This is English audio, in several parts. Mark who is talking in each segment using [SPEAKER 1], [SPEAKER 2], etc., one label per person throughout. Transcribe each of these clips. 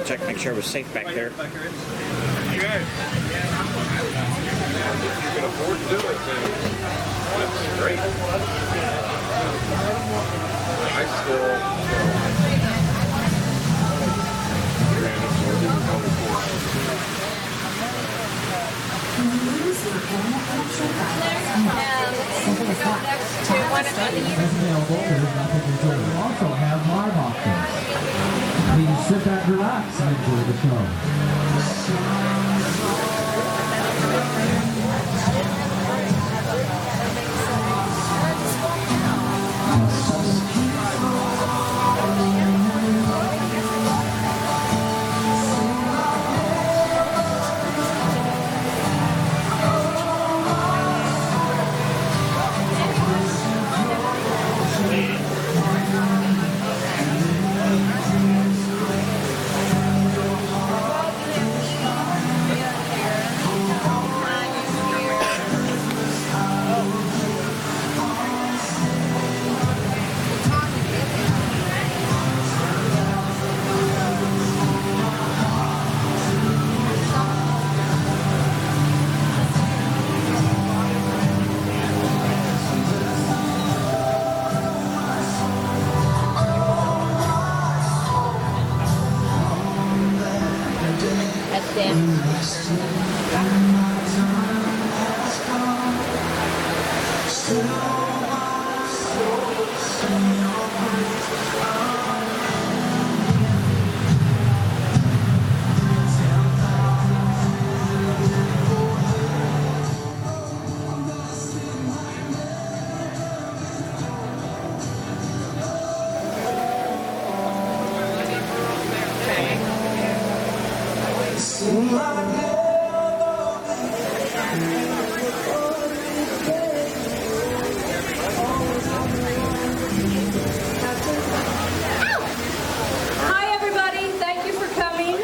[SPEAKER 1] check, make sure it was safe back there.
[SPEAKER 2] Good. You can afford to do it, then that's great. I still ran up more than
[SPEAKER 3] We also have live options. Please sit back, relax, and enjoy the show.
[SPEAKER 4] Hi, everybody. Thank you for coming.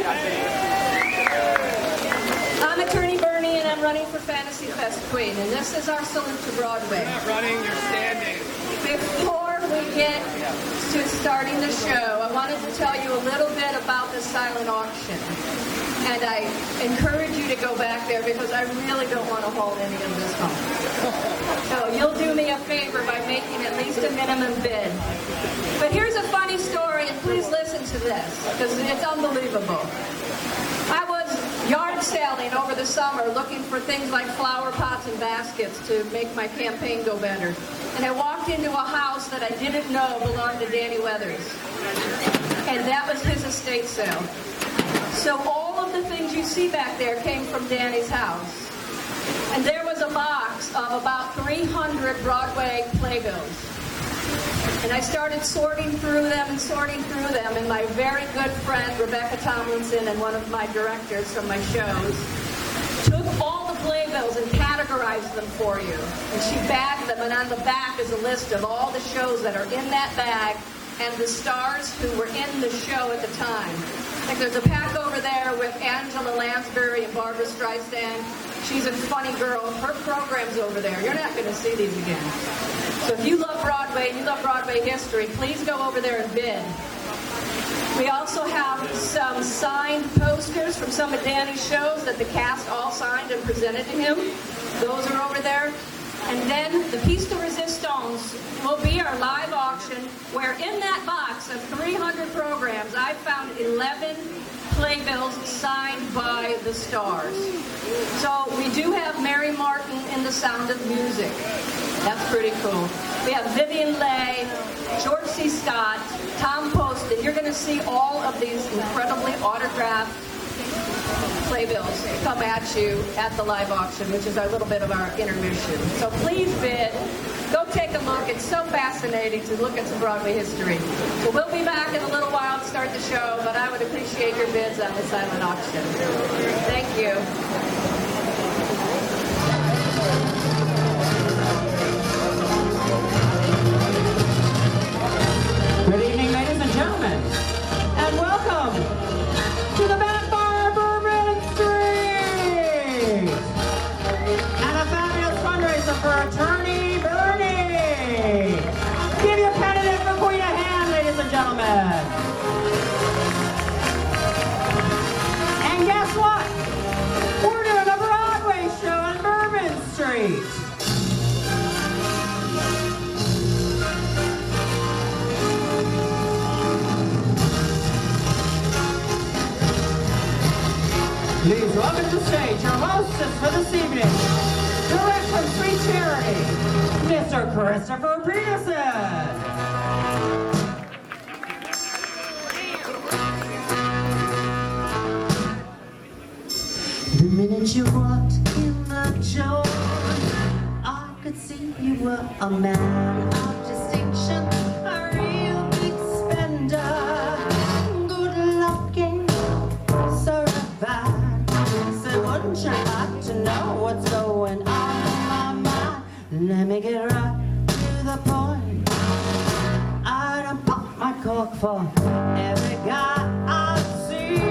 [SPEAKER 4] I'm Attorney Bernie, and I'm running for Fantasy Fest Queen, and this is our salute to Broadway.
[SPEAKER 2] You're not running, you're standing.
[SPEAKER 4] Before we get to starting the show, I wanted to tell you a little bit about the silent auction. And I encourage you to go back there because I really don't want to hold any of this home. So you'll do me a favor by making at least a minimum bid. But here's a funny story, and please listen to this because it's unbelievable. I was yard selling over the summer looking for things like flower pots and baskets to make my campaign go better. And I walked into a house that I didn't know belonged to Danny Weathers. And that was his estate sale. So all of the things you see back there came from Danny's house. And there was a box of about 300 Broadway playbills. And I started sorting through them, and my very good friend, Rebecca Tomlinson, and one of my directors from my shows, took all the playbills and categorized them for you. And she bagged them, and on the back is a list of all the shows that are in that bag and the stars who were in the show at the time. Like there's a pack over there with Angela Lansbury and Barbara Streisand. She's a funny girl. Her program's over there. You're not going to see these again. So if you love Broadway and you love Broadway history, please go over there and bid. We also have some signed posters from some of Danny's shows that the cast all signed and presented to him. Those are over there. And then the piece de resistance will be our live auction, where in that box of 300 programs, I found 11 playbills signed by the stars. So we do have Mary Martin in The Sound of Music. That's pretty cool. We have Vivian Leigh, George C. Scott, Tom Poston. You're going to see all of these incredibly autographed playbills come at you at the live auction, which is a little bit of our intermission. So please bid. Go take a look. It's so fascinating to look at some Broadway history. So we'll be back in a little while to start the show, but I would appreciate your bids on the silent auction. Thank you.
[SPEAKER 5] Good evening, ladies and gentlemen, and welcome to the Backfire Bourbon Street and a fabulous fundraiser for Attorney Bernie. Give your candidate for Queen a hand, ladies and gentlemen. Please welcome to the stage your hostess for this evening, direct from Sweet Charity, Mr. Christopher Peterson.
[SPEAKER 1] The minute you walked in the door, I could see you were a man of distinction, a real big spender, good looking, so refined. So wouldn't you like to know what's going on in my mind? Let me get right to the point. I don't pop my cork for every guy I see.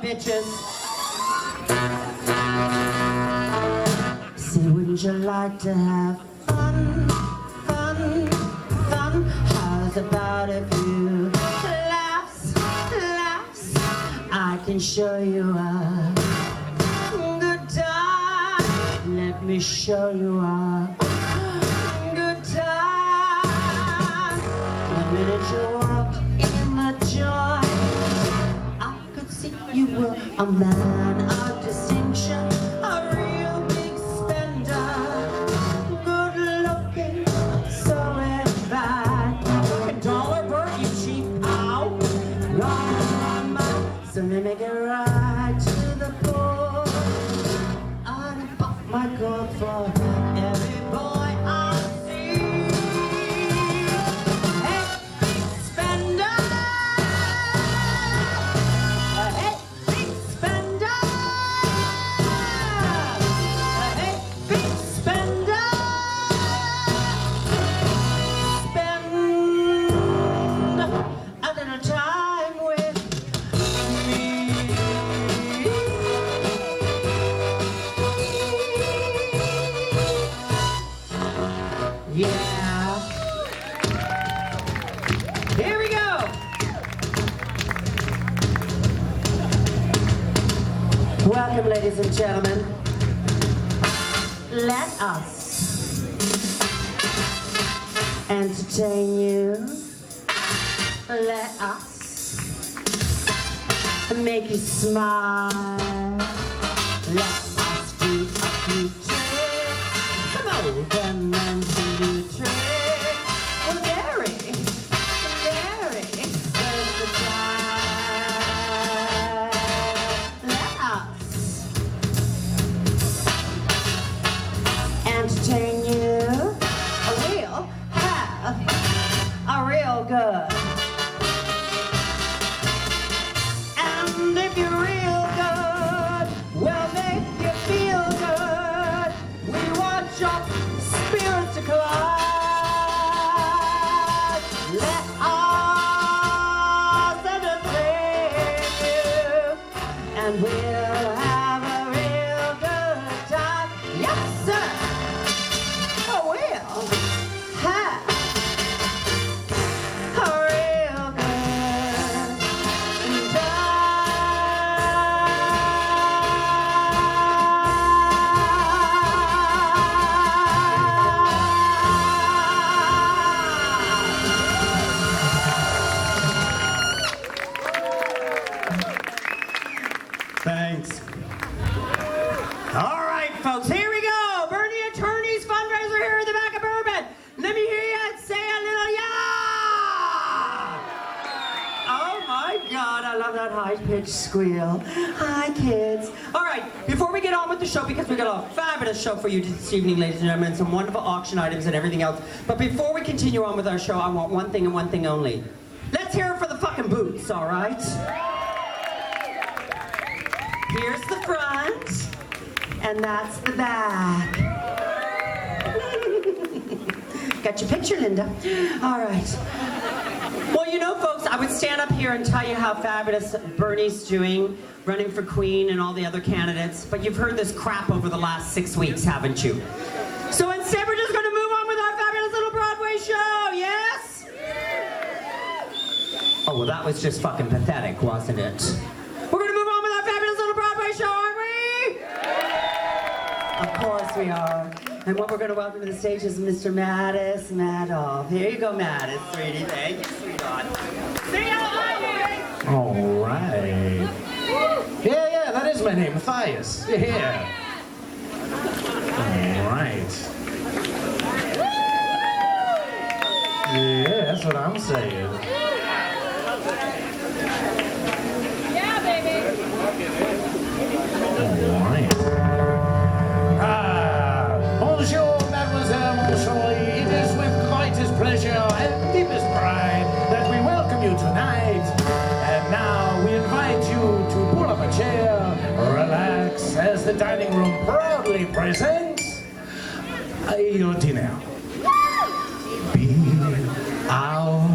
[SPEAKER 5] Bitches.
[SPEAKER 1] Say, wouldn't you like to have fun, fun, fun? How's about a few laughs, laughs? I can show you a good time. Let me show you a good time. The minute you walked in the joint, you were a man of distinction, a real big spender, good looking, so refined.
[SPEAKER 5] $1 Bert, you cheap ow.
[SPEAKER 1] Wrong mama, so let me get right to the point. I done pop my cork for every boy I see. Hey, big spender. Welcome, ladies and gentlemen. Let us entertain you. Let us make you smile. Let us do a few tricks. Come on, come and do a trick. Well, very versatile. Entertain you. We'll have a real good. And if you're real good, we'll make you feel good. We want your spirits to climb. Let us entertain you, and we'll have a real good time. Yes, sir.
[SPEAKER 5] Thanks. All right, folks, here we go. Bernie Attorney's fundraiser here in the back of Bourbon. Let me hear you say a little yeah! Oh my God, I love that high-pitched squeal. Hi, kids. All right, before we get on with the show, because we got a fabulous show for you this evening, ladies and gentlemen, some wonderful auction items and everything else. But before we continue on with our show, I want one thing and one thing only. Let's hear it for the fucking boots, all right? Here's the front, and that's the back. Got your picture, Linda. All right. Well, you know, folks, I would stand up here and tell you how fabulous Bernie's doing, running for Queen and all the other candidates, but you've heard this crap over the last 6 weeks, haven't you? So instead, we're just going to move on with our fabulous little Broadway show, yes? Oh, well, that was just fucking pathetic, wasn't it? We're going to move on with our fabulous little Broadway show, aren't we? Yes, we are. And what we're going to welcome to the stage is Mr. Mattis Madoff. Here you go, Mattis, sweetie. Thank you, sweetheart. Say hello,
[SPEAKER 6] All right. Yeah, that is my name, Matthias. Yeah. All right. Yeah, that's what I'm saying.
[SPEAKER 4] Yeah, baby.
[SPEAKER 6] All right. Bonjour, mademoiselle, monsieur. It is with greatest pleasure and deepest pride that we welcome you tonight. And now we invite you to pull up a chair, relax, as the dining room proudly presents your dinner. Be our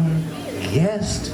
[SPEAKER 6] guest.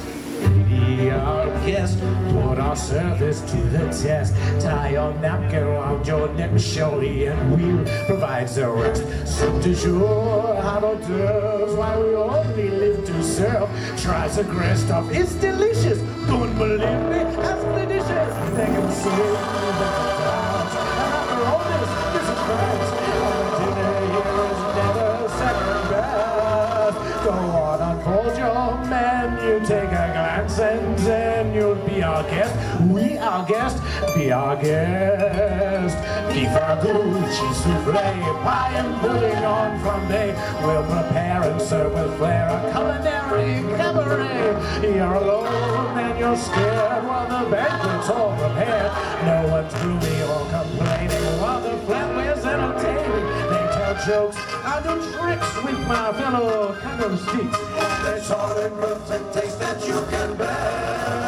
[SPEAKER 6] Be our guest. Put our service to the test. Tie your napkin around your neck, surely, and we'll provide the rest. Soup du jour, hors d'oeuvres, while we only live to serve. Try the great stuff, it's delicious. Don't believe me, ask the dishes. They can see it, they can dance. And after all this is France. Our dinner here is never second best. Go on, unfold your menu, take a glance, and then you'll be our guest. We our guest, be our guest. Beef ragout, cheese souffle, pie and pudding on flambe. We'll prepare and serve with flair a culinary cabaret. You're alone and you're scared while the banquet's all prepared. No one's gloomy or complaining while the flatware's entertaining. They tell jokes, I do tricks with my fellow candlesticks. There's all in perfect taste that you can bear.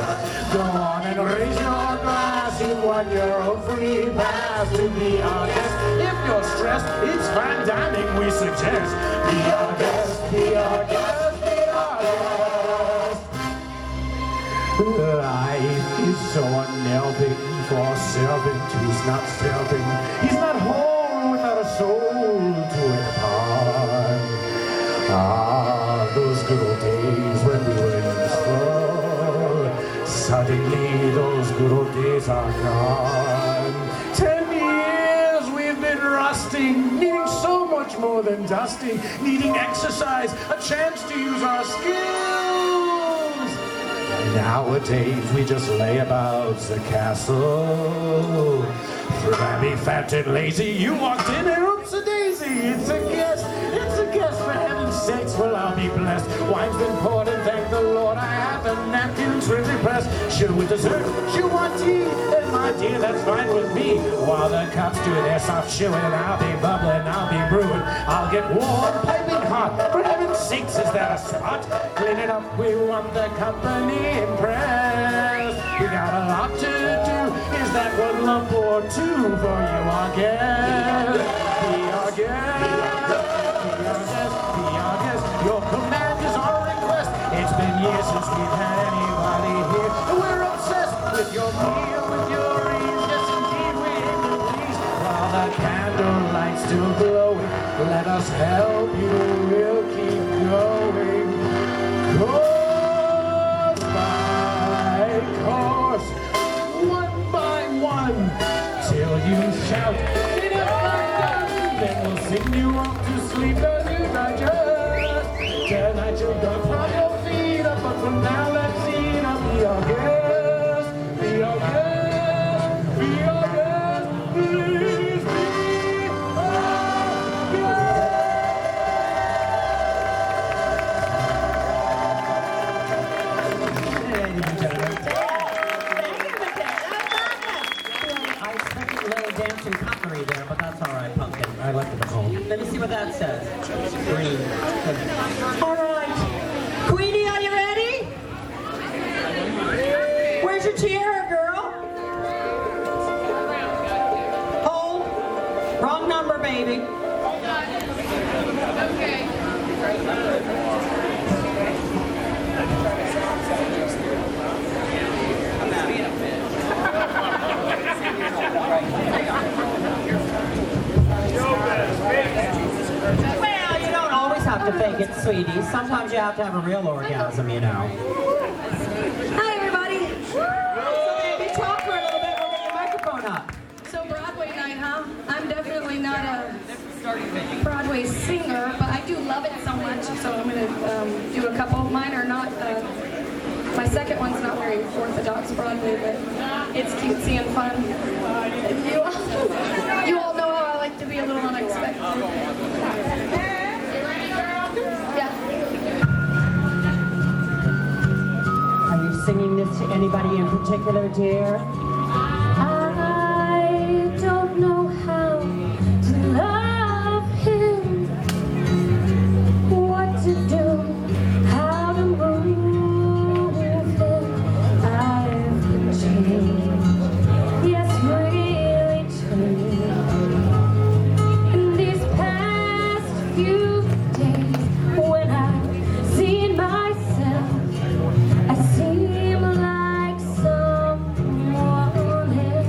[SPEAKER 6] Go on and raise your glass, you won your own free pass to be our guest. If you're stressed, it's fine dining we suggest. Be our guest, be our guest, be our guest. Life is so unnerving for a servant who's not serving. He's not whole without a soul to impart. Ah, those good old days when we were in school. Suddenly those good old days are gone. 10 years we've been rusting, needing so much more than dusting, needing exercise, a chance to use our skills. Nowadays we just lay about the castle. Flabby, fat, and lazy, you walked in and oops-a-daisy, it's a guest, for heaven's sakes, well I'll be blessed. Wine's been poured and thank the Lord I have the napkins really pressed. Sure with dessert, you want tea, and my dear, that's fine with me. While the cups do their soft chewing, I'll be bubbling, I'll be brewing, I'll get warm, piping hot, for heaven's sakes, is that a spot? Clean it up, we want the company impressed. We got a lot to do, is that one lump or two for you, our guest? Be our guest. Your command is our request. It's been years since we've had anybody here. We're obsessed with your meal, with your ease. Yes, indeed, we aim to please. While the candlelight's still glowing, let us help you. We'll keep going. Course by course, one by one, till you shout, enough like that. Then we'll sing you off to sleep as you digest. Tonight you'll go from your feet up, but from now let's eat up. Be our guest, be our guest, be our guest, please be our guest.
[SPEAKER 5] Ladies and gentlemen. I expected a little dancing cutlery there, but that's all right, Pumpkin.
[SPEAKER 6] I like the home.
[SPEAKER 5] Let me see what that says. Green. All right. Queenie, are you ready? Where's your tiara, girl? Hold. Wrong number, baby.
[SPEAKER 4] Okay.
[SPEAKER 5] Well, you don't always have to fake it, sweetie. Sometimes you have to have a real orgasm, you know.
[SPEAKER 4] Hi, everybody.
[SPEAKER 5] So, baby, talk for a little bit. We'll get your microphone up.
[SPEAKER 4] So Broadway night, huh? I'm definitely normally not a Broadway singer, but I do love it so much, so I'm going to do a couple. Mine are not, my second one's not very orthodox Broadway, but it's cutesy and fun. You all know how I like to be a little unexpected. Yeah.
[SPEAKER 5] Are you singing this to anybody in particular, dear?
[SPEAKER 1] I don't know how to love him, what to do, how to move him. I've been changed, yes, really changed. In these past few days, when I've seen myself, I seem like someone else.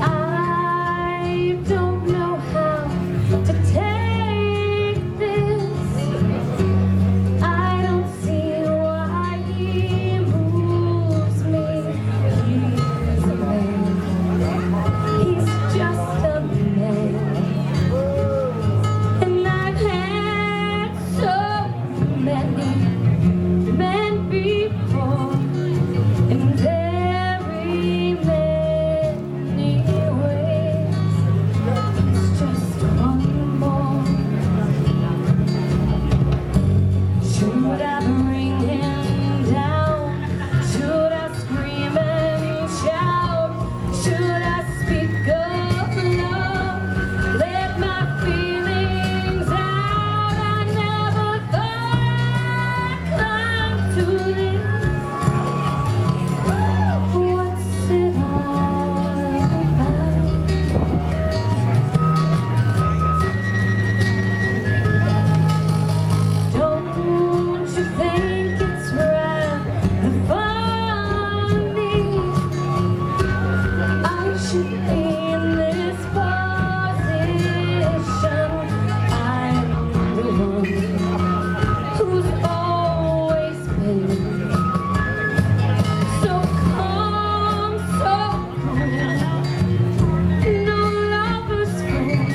[SPEAKER 1] I don't know how to take this. I don't see why he moves me. He's a man. He's just a man. And I've had so many men before, in very many ways. It's just one more. Should I bring him down? Should I scream and shout? Should I speak of love? Let my feelings out. I never thought I'd come to this. What's it all about? Don't you think it's rather funny? I should be in this position. I'm the one who's always been so calm, so cool. No lover's fool,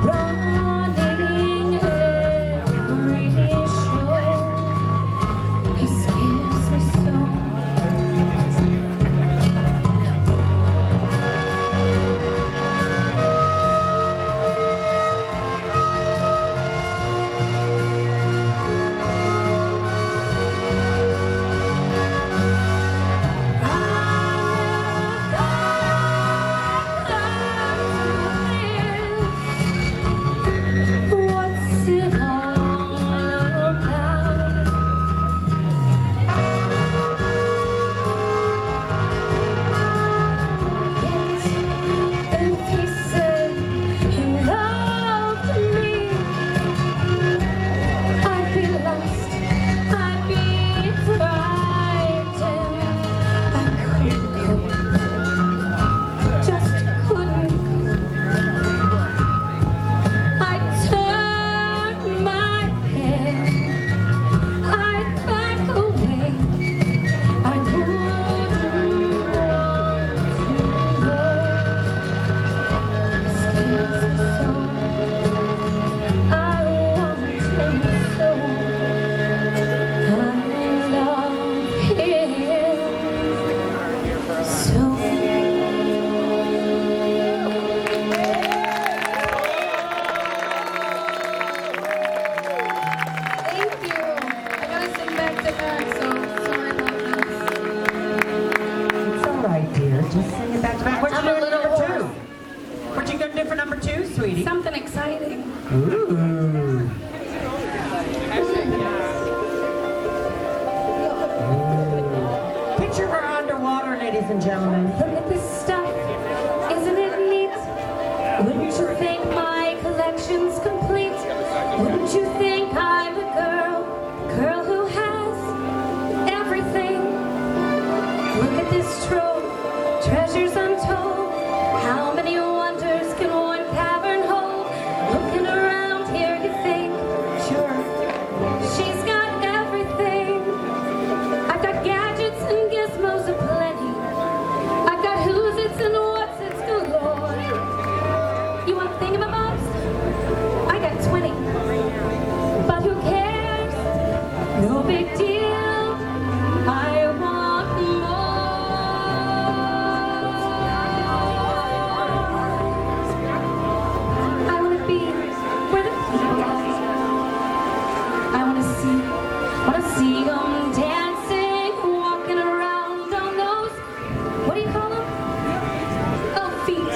[SPEAKER 1] running every show. He scares me so. What's it all about? If he said he loved me, I'd be lost, I'd be frightened. I couldn't go, just couldn't go. I'd turn my head, I'd back away. I wouldn't want to go. Scares me so. I want him so. I love him so.
[SPEAKER 4] Thank you. I gotta sing back to back, so sorry about this.
[SPEAKER 5] It's all right, dear. Just sing it back to back. What you
[SPEAKER 4] I'm a
[SPEAKER 5] doing
[SPEAKER 4] little
[SPEAKER 5] number
[SPEAKER 4] hoarse.
[SPEAKER 5] two? What you gonna do for number two, sweetie?
[SPEAKER 4] Something exciting.
[SPEAKER 5] Ooh. Picture her underwater, ladies and gentlemen.
[SPEAKER 1] Look at this stuff. Isn't it neat? Wouldn't you think my collection's complete? Wouldn't you think I'm a girl who has everything? Look at this trove, treasures untold. How many wonders can one cavern hold? Looking around here, you think, sure, she's got everything. I've got gadgets and gizmos aplenty. I've got who's its and what's its galore.
[SPEAKER 7] wanna see them dancing, walking around on those, what do you call them? Oh, feet.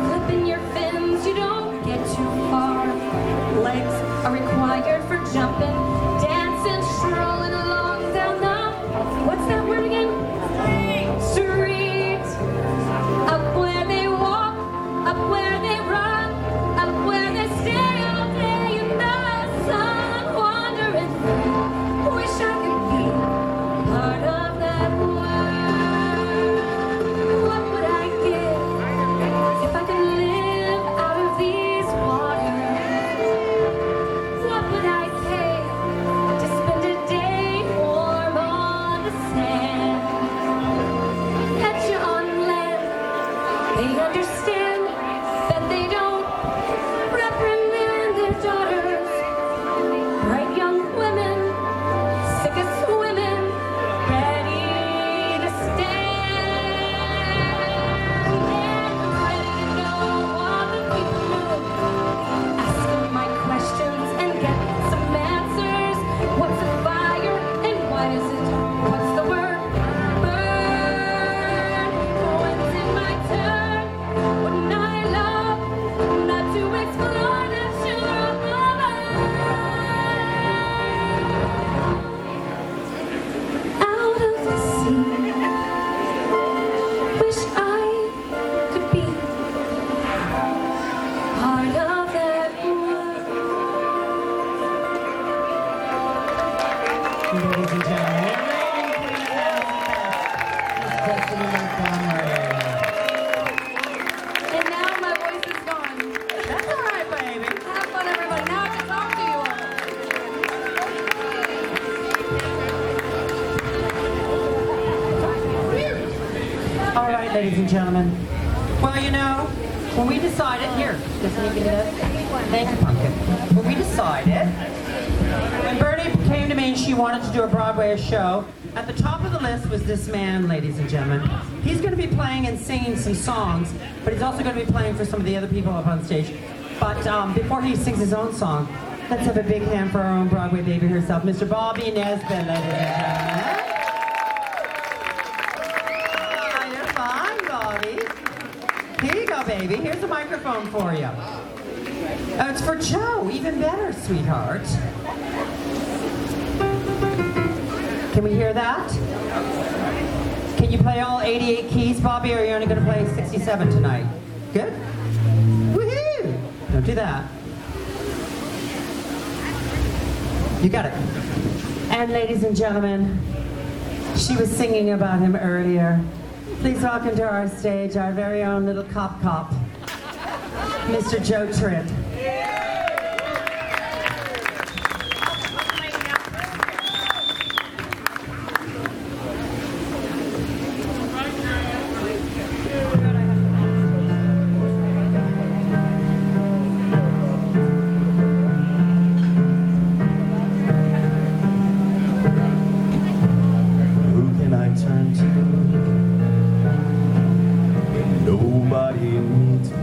[SPEAKER 7] Flipping your fins, you don't get too far. Legs are required for jumping, dancing, strolling along down the, what's that word again? Street. Up where they walk, up where they run, up where they stay all day in the sun, wandering through. Wish I could be part of that world. What would I give if I could live out of these waters? What would I pay to spend a day warm on the sand? Catch you on land, they understand that they don't reprimand their daughters. Bright young women, sick of swimming, ready to stand. And ready to know all the people know. Ask them my questions and get some answers. What's a fire and why does it? What's the word? Burn. When's it my turn? Wouldn't I love not to explore the shore of the out of the sea? Wish I could be part of that world.
[SPEAKER 5] Ladies and gentlemen, Destiny Montgomery.
[SPEAKER 4] And now my voice is gone.
[SPEAKER 5] That's all right, baby.
[SPEAKER 4] Have fun, everybody. Now I can talk to you all.
[SPEAKER 5] All right, ladies and gentlemen. Well, you know, when we decided, here, Destiny, give it up. Thank you, Pumpkin. When we decided, when Bernie came to me and she wanted to do a Broadway show, at the top of the list was this man, ladies and gentlemen. He's going to be playing and singing some songs, but he's also going to be playing for some of the other people up on stage. But before he sings his own song, let's have a big hand for our own Broadway baby herself, Mr. Bobby Nesbitt, ladies and gentlemen. Oh, you're fine, Bobby. Here you go, baby. Here's a microphone for you. Oh, it's for Joe. Even better, sweetheart. Can we hear that? Can you play all 88 keys, Bobby, or are you only going to play 67 tonight? Good? Woohoo! Don't do that. You got it. And ladies and gentlemen, she was singing about him earlier. Please welcome to our stage our very own little cop, Mr. Joe Tripp.
[SPEAKER 8] Who can I turn to when nobody needs me?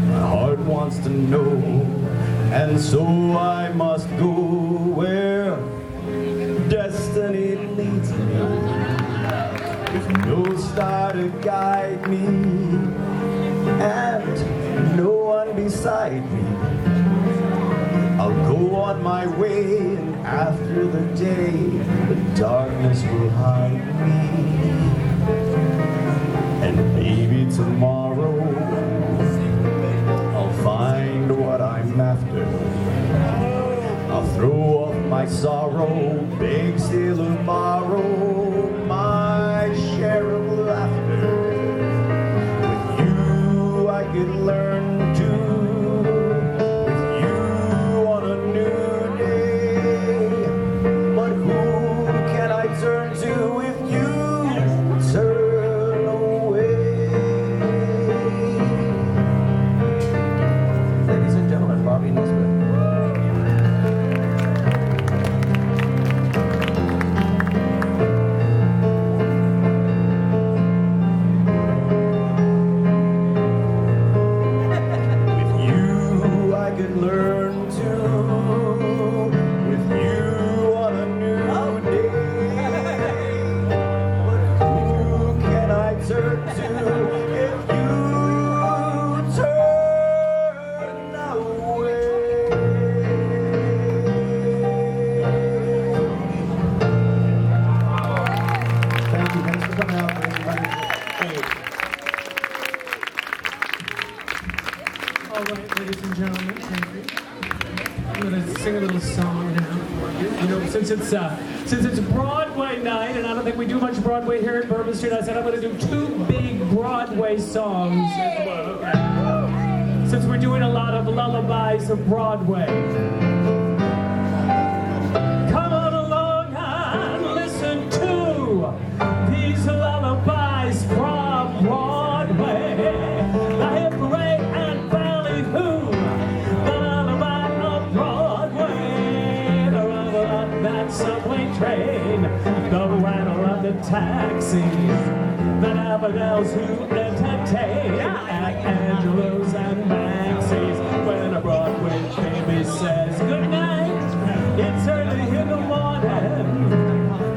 [SPEAKER 8] My heart wants to know, and so I must go where destiny leads me. With no star to guide me, and no one beside me, I'll go on my way, and after the day, the darkness will hide me. And maybe tomorrow, I'll find what I'm after. I'll throw off my sorrow, beg, steal, or borrow my share of laughter. With you, I could learn to. On a new day, but who can I turn to if you turn away? Ladies and gentlemen, Bobby Nesbitt. could learn to with you on a new day. But who can I turn to if you turn away? Thank you. Thanks for coming out. Thank you. Thank you.
[SPEAKER 9] All right, ladies and gentlemen, thank you. I'm going to sing a little song now for you. You know, since it's Broadway night, and I don't think we do much Broadway here at Bourbon Street, I said I'm going to do 2 big Broadway songs as well. Okay. Since we're doing a lot of lullabies of Broadway. Come on along and listen to these lullabies from Broadway. The hip parade and ballet who, the lullaby of Broadway, the rumble of that subway train, the rattle of the taxis, the daffodils who entertain at Angelo's and Maxie's. When a Broadway baby says goodnight, it's early in the morning.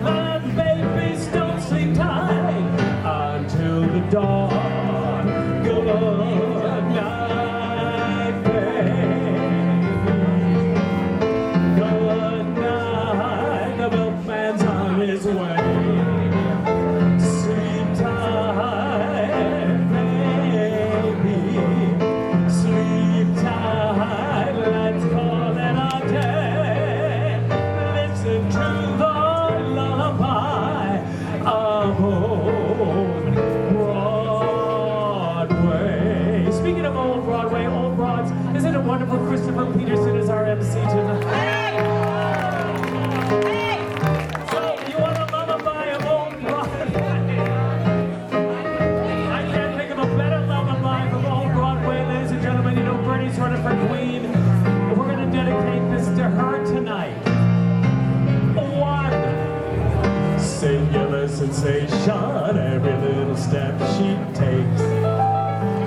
[SPEAKER 9] The babies don't sleep tight until the dawn. Good night, baby. Good night. The milkman's on his way. Sleep tight, baby. Sleep tight. Let's call it a day. Listen to the lullaby of old Broadway. Speaking of old Broadway, old broads, isn't it wonderful Christopher Peterson is our MC tonight? So, you want a lullaby of old Broadway? I can't think of a better lullaby from old Broadway, ladies and gentlemen. You know, Bernie's running for Queen, and we're going to dedicate this to her tonight. One singular sensation, every little step she takes.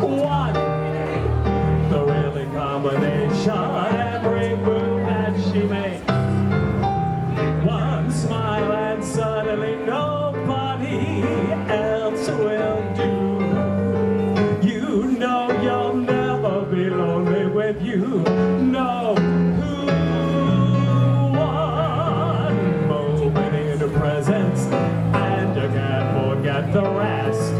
[SPEAKER 9] One thrilling combination, every move that she makes. One smile and suddenly nobody else will do. You know you'll never be lonely with you. No. One moment in the presence, and you can't forget the rest.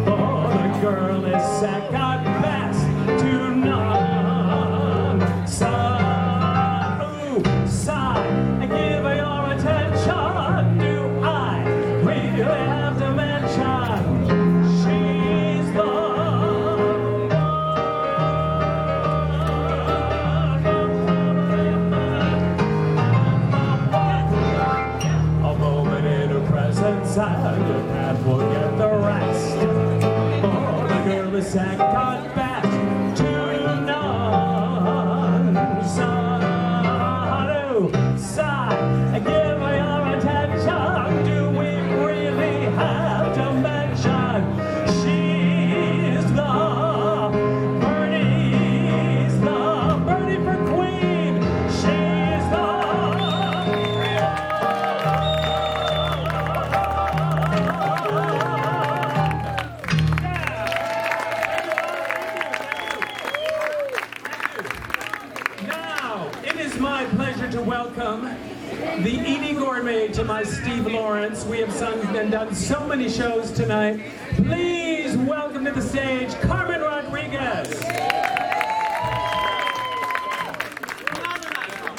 [SPEAKER 9] Oh, the girl is second best to none. Sigh, ooh, sigh, and give her your attention. Do I really have to mention she's the one. A moment in her presence, and you can't forget the rest. Oh, the girl is second best to none. Sigh, and give her your attention. Do we really have to mention she's the Bernie for Queen. She's the Now, it is my pleasure to welcome the Edie Gourmet to my Steve Lawrence. We have sung and done so many shows tonight. Please welcome to the stage Carmen Rodriguez.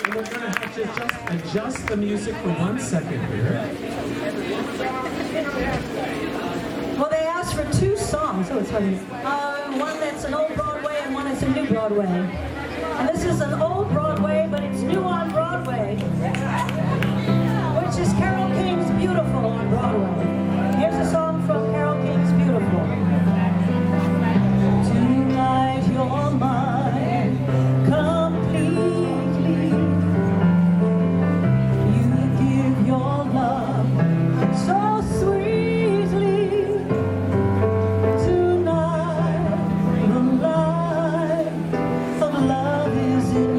[SPEAKER 9] And we're going to have to just adjust the music for 1 second here.
[SPEAKER 10] Well, they asked for 2 songs. Oh, it's funny. One that's an old Broadway and one that's a new Broadway. And this is an old Broadway, but it's new on Broadway, which is Carole King's Beautiful on Broadway. Here's a song from Carole King's Beautiful. Tonight you're mine completely. You give your love so sweetly. Tonight the light of love is in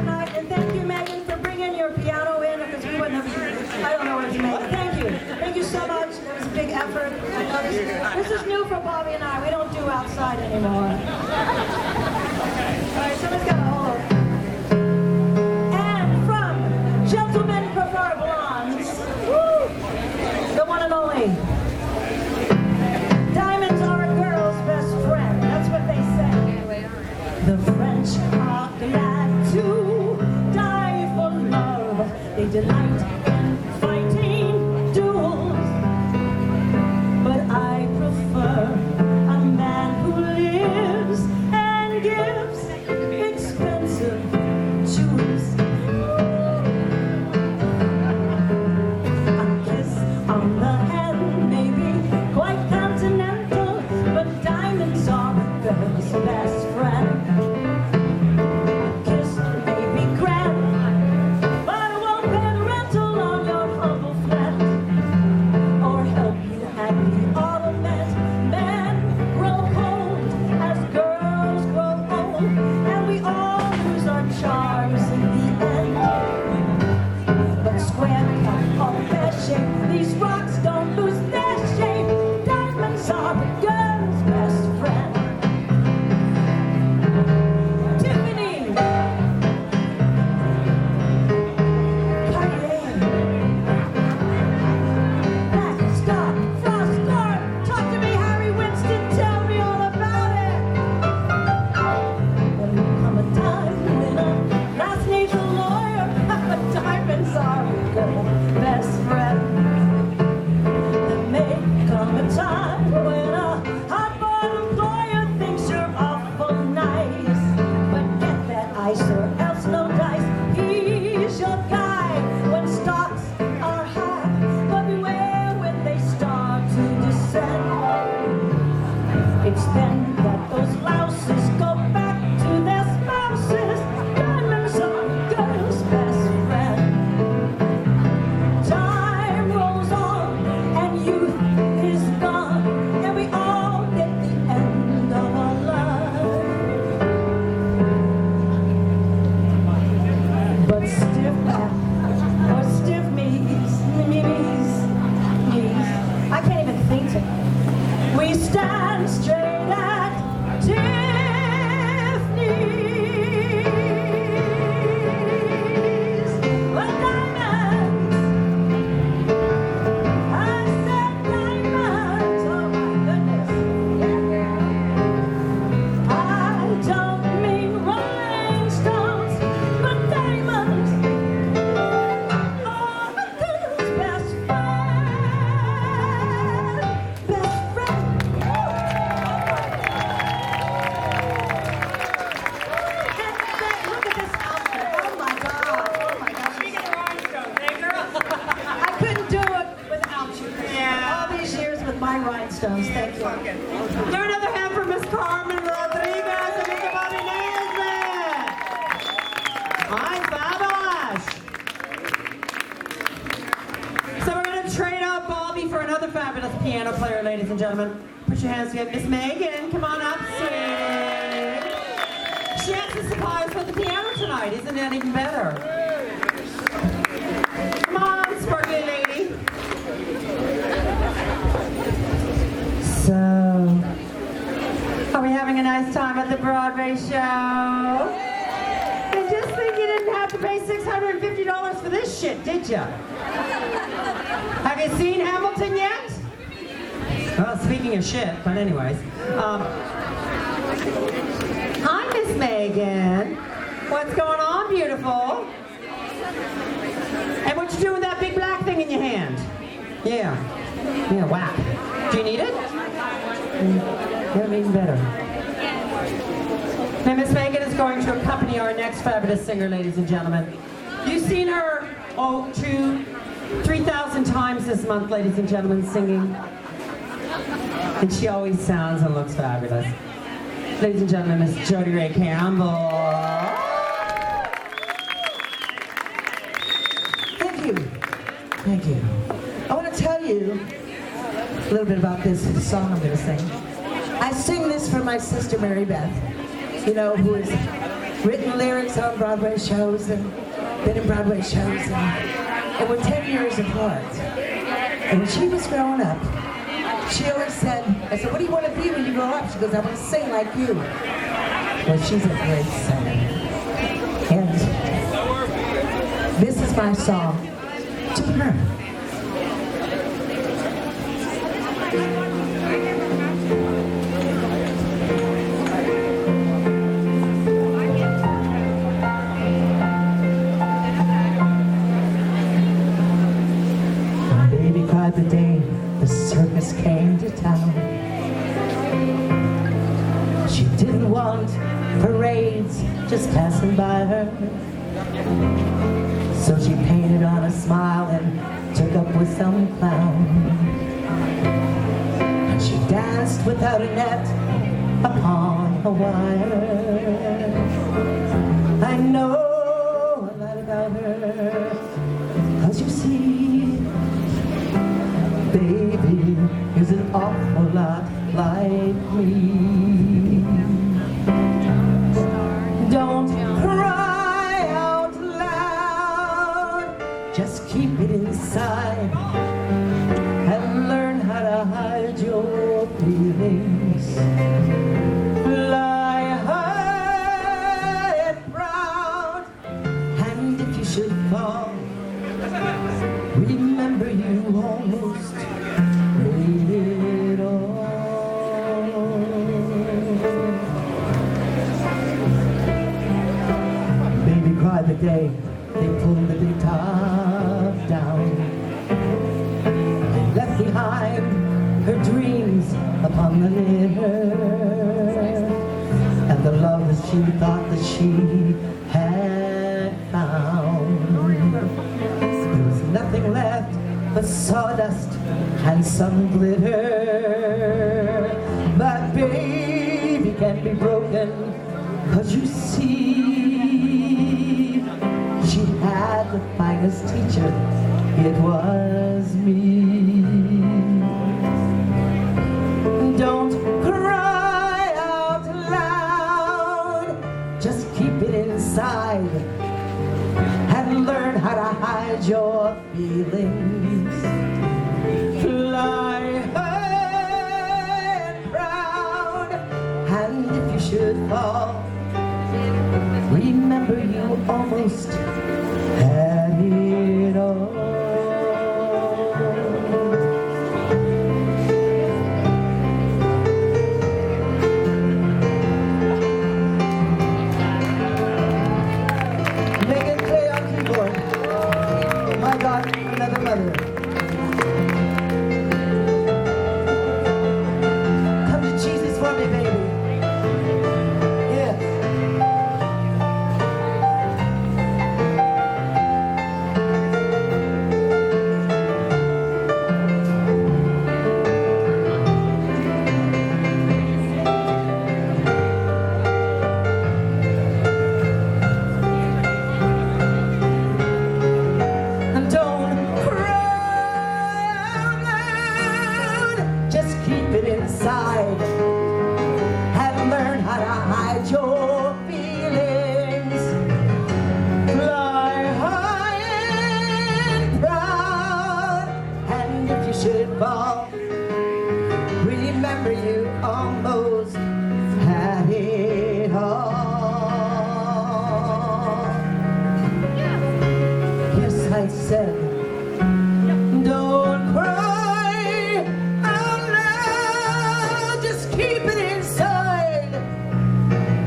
[SPEAKER 10] tonight, and thank you, Megan, for bringing your piano in, because we wouldn't have, I don't know where to make it. Thank you. Thank you so much. It was a big effort. I know this is new for Bobby and I. We don't do outside anymore. All right, someone's got a hold. And from Gentlemen Prefer Blondes, the one and only. Diamonds are a girl's best friend. That's what they say. The French are glad to die for love. They delight in fighting duels. But I prefer a man who lives and gives expensive jewels. A kiss on the hand may be quite continental, but diamonds are a girl's best friend. Kiss may be grand, but it won't pay the rental on your humble flat, or help you at the automat. Men grow cold as girls grow old, and we all lose our charms in the end. But square cut or pear shape, these rocks don't lose their shape. Diamonds are the girl's best friend. Tiffany, Cartier, Black Star, Frost Guard. Talk to me, Harry Winston. Tell me all about it. There'll come a time when a last name's a lawyer. Diamonds are a girl's best friend. There may come a time when a hot-boiled employer thinks you're awful nice, but get that ice or else no dice. He's your guy when stocks are high, but beware when they start to descend. It's then that those louses go back to their spouses. Diamonds are a girl's best friend. Time rolls on and youth is gone, and we all get the end of our life. But stiff back or stiff knees, I can't even think it. We stand straight at Tiffany's. But diamonds, I said diamonds, oh my goodness. I don't mean rhinestones, but diamonds are a girl's best friend. Best friend. Look at this outfit. Oh my God. Oh my gosh. I couldn't do it without you.
[SPEAKER 5] Yeah.
[SPEAKER 10] All these years with my rhinestones. Thank you.
[SPEAKER 5] Give another hand for Miss Carmen Rodriguez and Mr. Bobby Naismith. Hi, fabulous. So we're going to trade out Bobby for another fabulous piano player, ladies and gentlemen. Put your hands together. Miss Megan, come on up, sweetie. She has to supply us with the piano tonight. Isn't that even better? Come on, sparkly lady. So, are we having a nice time at the Broadway show? And just think you didn't have to pay $650 for this shit, did you? Have you seen Hamilton yet? Well, speaking of shit, but anyways. Hi, Miss Megan. What's going on, beautiful? And what you doing with that big black thing in your hand? Yeah. Yeah, whack. Do you need it? Yeah, even better. Now, Miss Megan is going to accompany our next fabulous singer, ladies and gentlemen. You've seen her, 3,000 times this month, ladies and gentlemen, singing. And she always sounds and looks fabulous. Ladies and gentlemen, Miss Jody Ray Campbell.
[SPEAKER 11] Thank you. Thank you. I want to tell you a little bit about this song I'm going to sing. I sing this for my sister Mary Beth, you know, who is written lyrics on Broadway shows and been in Broadway shows, and we're 10 years apart. And when she was growing up, she always said, I said, what do you want to be when you grow up? She goes, I want to sing like you. Well, she's a great singer. And this is my song to her. The day the circus came to town, she didn't want parades just passing by her, so she painted on a smile and took up with some clown, and she danced without a net upon a wire. I know a lot about her, 'cause you see, baby is an awful lot like me. Don't cry out loud, just keep it inside and learn how to hide your feelings. Fly high and proud, and if you should fall, remember you almost made it all. Baby cried the day they pulled the big top down and left behind her dreams upon the litter, and the love that she thought that she had found. There was nothing left but sawdust and some glitter. But baby can't be broken, 'cause you see, she had the finest teacher, it was me. Don't cry out loud, just keep it inside and learn how to hide your feelings. Fly high and proud, and if you should fall, remember you almost had it all. Megan Clay on keyboard. My God, another mother. Come to Jesus for me, baby. Yes. And don't cry out loud, just keep it inside and learn how to hide your feelings. Fly high and proud, and if you should fall, remember you almost had it all. Yes, I said, don't cry out loud, just keep it inside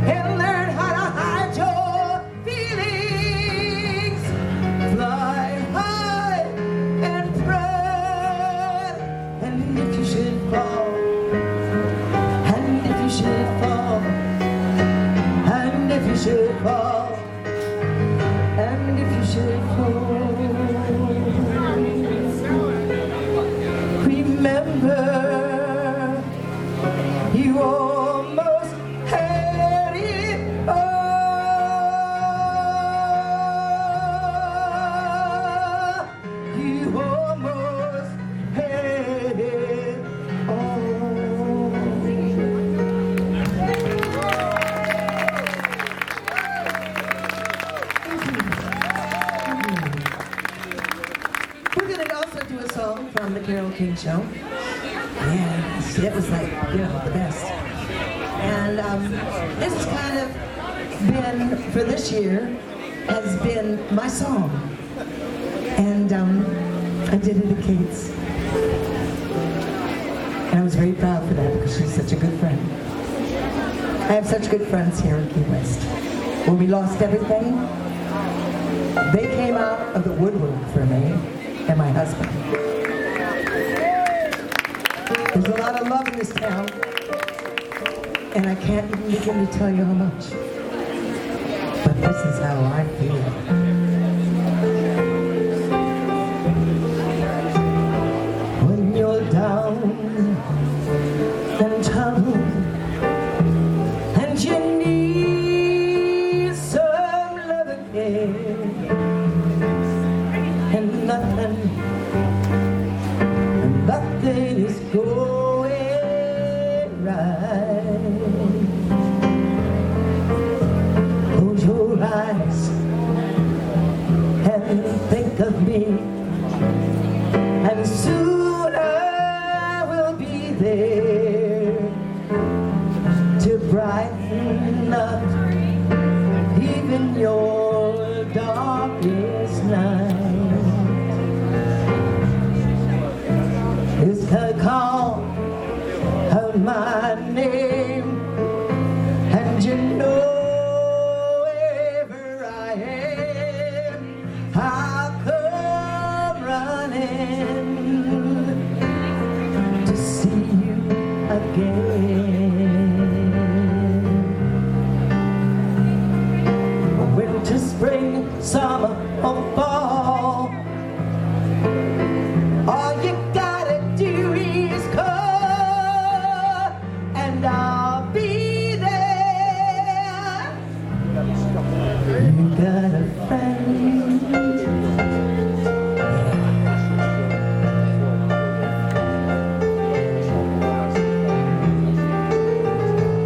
[SPEAKER 11] and learn how to hide your feelings. Fly high and proud, and if you should fall, and if you should fall, and if you should fall, and if you should fall, remember you almost had it all. You almost had it all. on the Carole King show. And it was like, you know, the best. And this has kind of been, for this year, has been my song. And I did it at Kate's. And I was very proud for that because she's such a good friend. I have such good friends here in Key West. When we lost everything, they came out of the woodwork for me and my husband. There's a lot of love in this town, and I can't even begin to tell you how much. But this is how I feel. When you're down and troubled, and you need some love again, and nothing is going right. Close your eyes and think of me, and soon I will be there to brighten up even your darkest night. It's a call out my name, and you know wherever I am, I'll come running to see you again. Winter, spring, summer, or fall, all you gotta do is call, and I'll be there. You got a friend.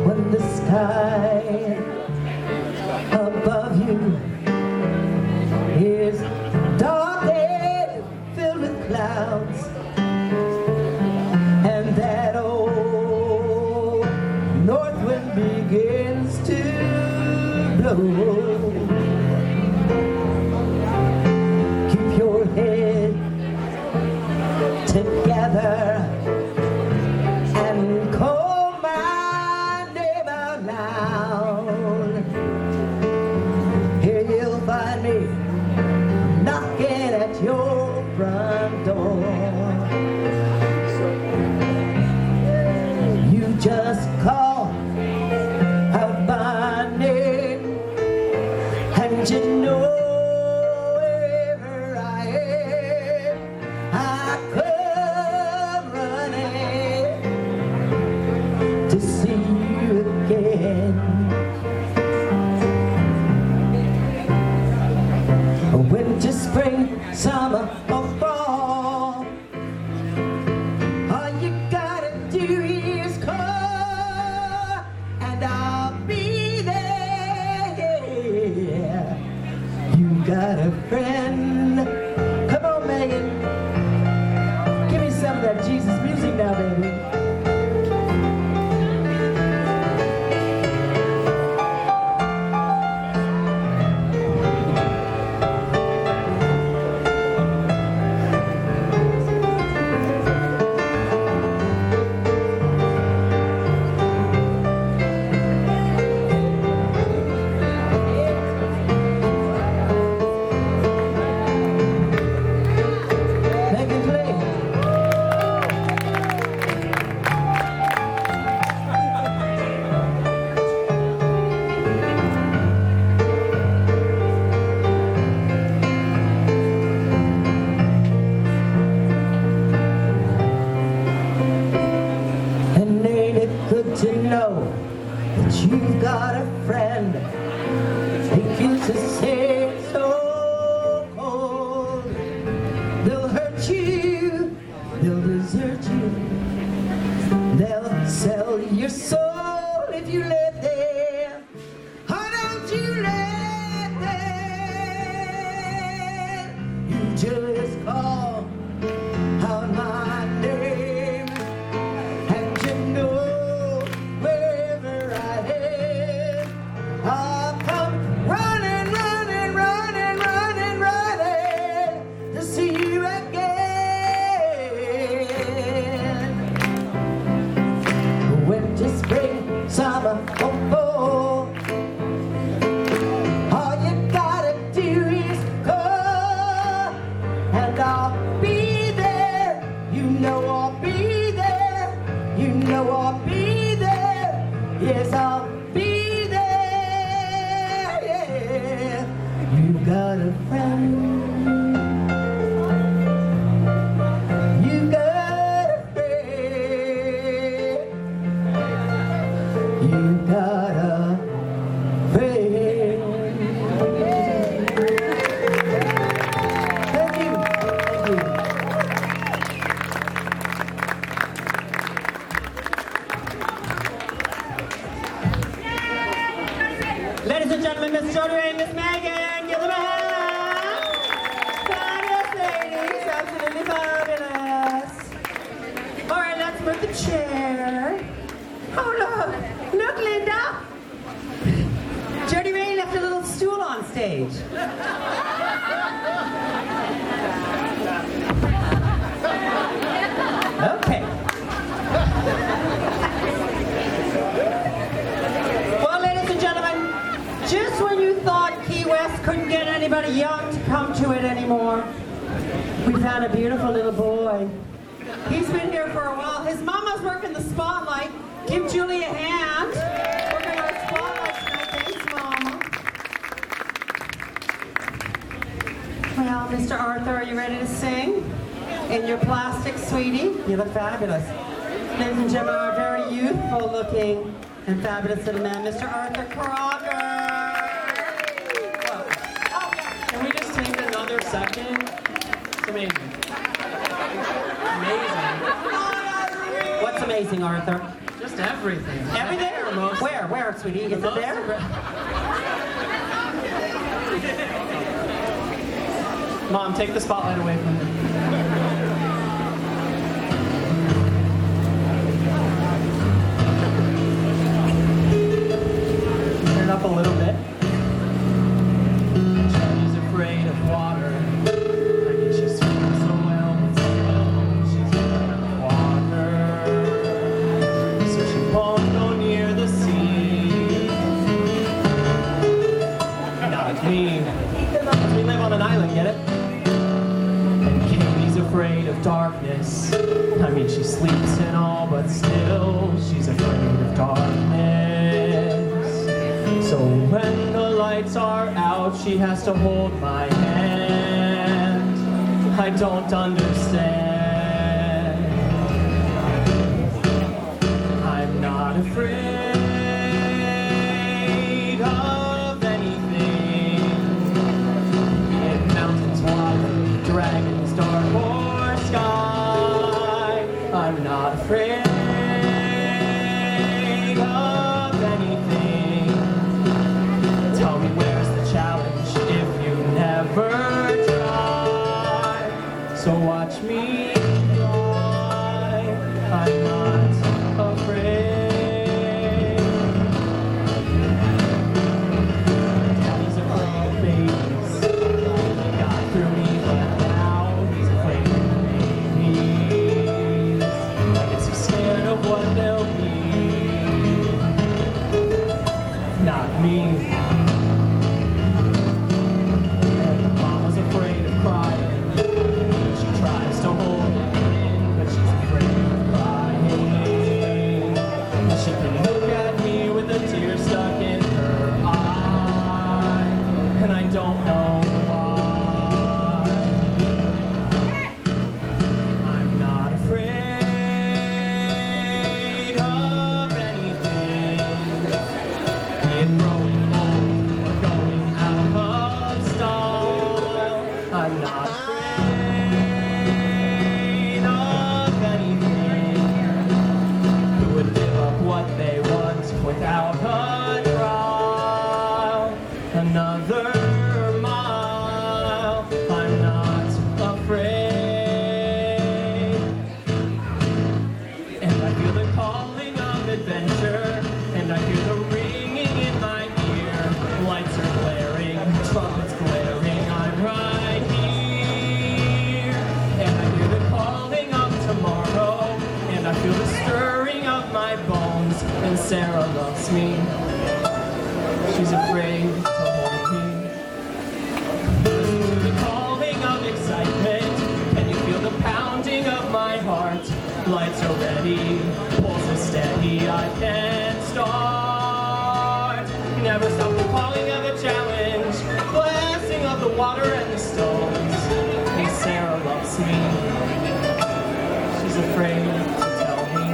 [SPEAKER 11] When the sky above you is dark and filled with clouds, and that old north wind begins to blow, keep your head together and call my name out loud. Here you'll find me knocking at your front door. You just call out my name, and you know wherever I am, I come running to see you again. Winter, spring, summer, or fall, all you gotta do is call, and I'll be there. You got a friend. Come on, Megan. Give me some of that Jesus music now, baby. Megan, play. And ain't it good to know that you've got a friend? They used to say it's so cold. They'll hurt you, they'll desert you, they'll sell your soul if you let them. Oh, don't you let them. You just call out my
[SPEAKER 1] got a friend. You got a friend. You got a friend. Thank you. Thank you. Ladies and gentlemen, Miss Jody Ray and Miss Megan, give them a hand. Fabulous ladies, absolutely fabulous. All right, let's move the chair. Oh, look, Linda. Jody Ray left a little stool on stage. Okay. Well, ladies and gentlemen, just when you thought Key West couldn't get anybody young to come to it anymore, we found a beautiful little boy. He's been here for a while. His mama's working the spotlight. Give Julie a hand. Working our spotlight tonight. Thanks, Mama. Well, Mr. Arthur, are you ready to sing? In your plastic, sweetie? You look fabulous. Ladies and gentlemen, our very youthful looking and fabulous little man, Mr. Arthur Crocker.
[SPEAKER 9] Can we just take another second? It's amazing. Amazing.
[SPEAKER 5] What's amazing, Arthur?
[SPEAKER 9] Just everything.
[SPEAKER 5] Everything? Where, sweetie? Is it there?
[SPEAKER 9] Mom, take the spotlight away from me. Turn it up a little bit. She's afraid of water. I mean, she swims so well, but still she's afraid of water. So she won't go near the sea. Not me. We live on an island, get it? And Katie's afraid of darkness. I mean, she sleeps and all, but still she's afraid of darkness. So when the lights are out, she has to hold my hand. I don't understand. I'm not afraid of anything. In mountains, water, dragons, dark or sky. I'm not afraid of anything. Tell me where's the challenge if you never try. So watch me fly. I'm not afraid. Daddy's afraid of babies. He got through me, but now he's afraid of babies. I guess he's scared of what they'll be. Not me. And Mama's afraid of crying. She tries to hold it in, but she's afraid of crying. She can look at me with a tear stuck in her eye, and I don't know why. I'm not afraid of anything. In growing old or going out of style, I'm not afraid of anything. Who would give up what they want without a trial? Another mile, I'm not afraid. And I feel the calling of adventure, and I hear the ringing in my ear. Lights are glaring, trumpets glaring, I'm right here. And I hear the calling of tomorrow, and I feel the stirring of my bones. And Sarah loves me. She's afraid to hold me. Listen to the calling of excitement. Can you feel the pounding of my heart? Lights are ready, pulse is steady, I can't start. Never stop the calling of a challenge, blessing of the water and the stones. And Sarah loves me. She's afraid to tell me.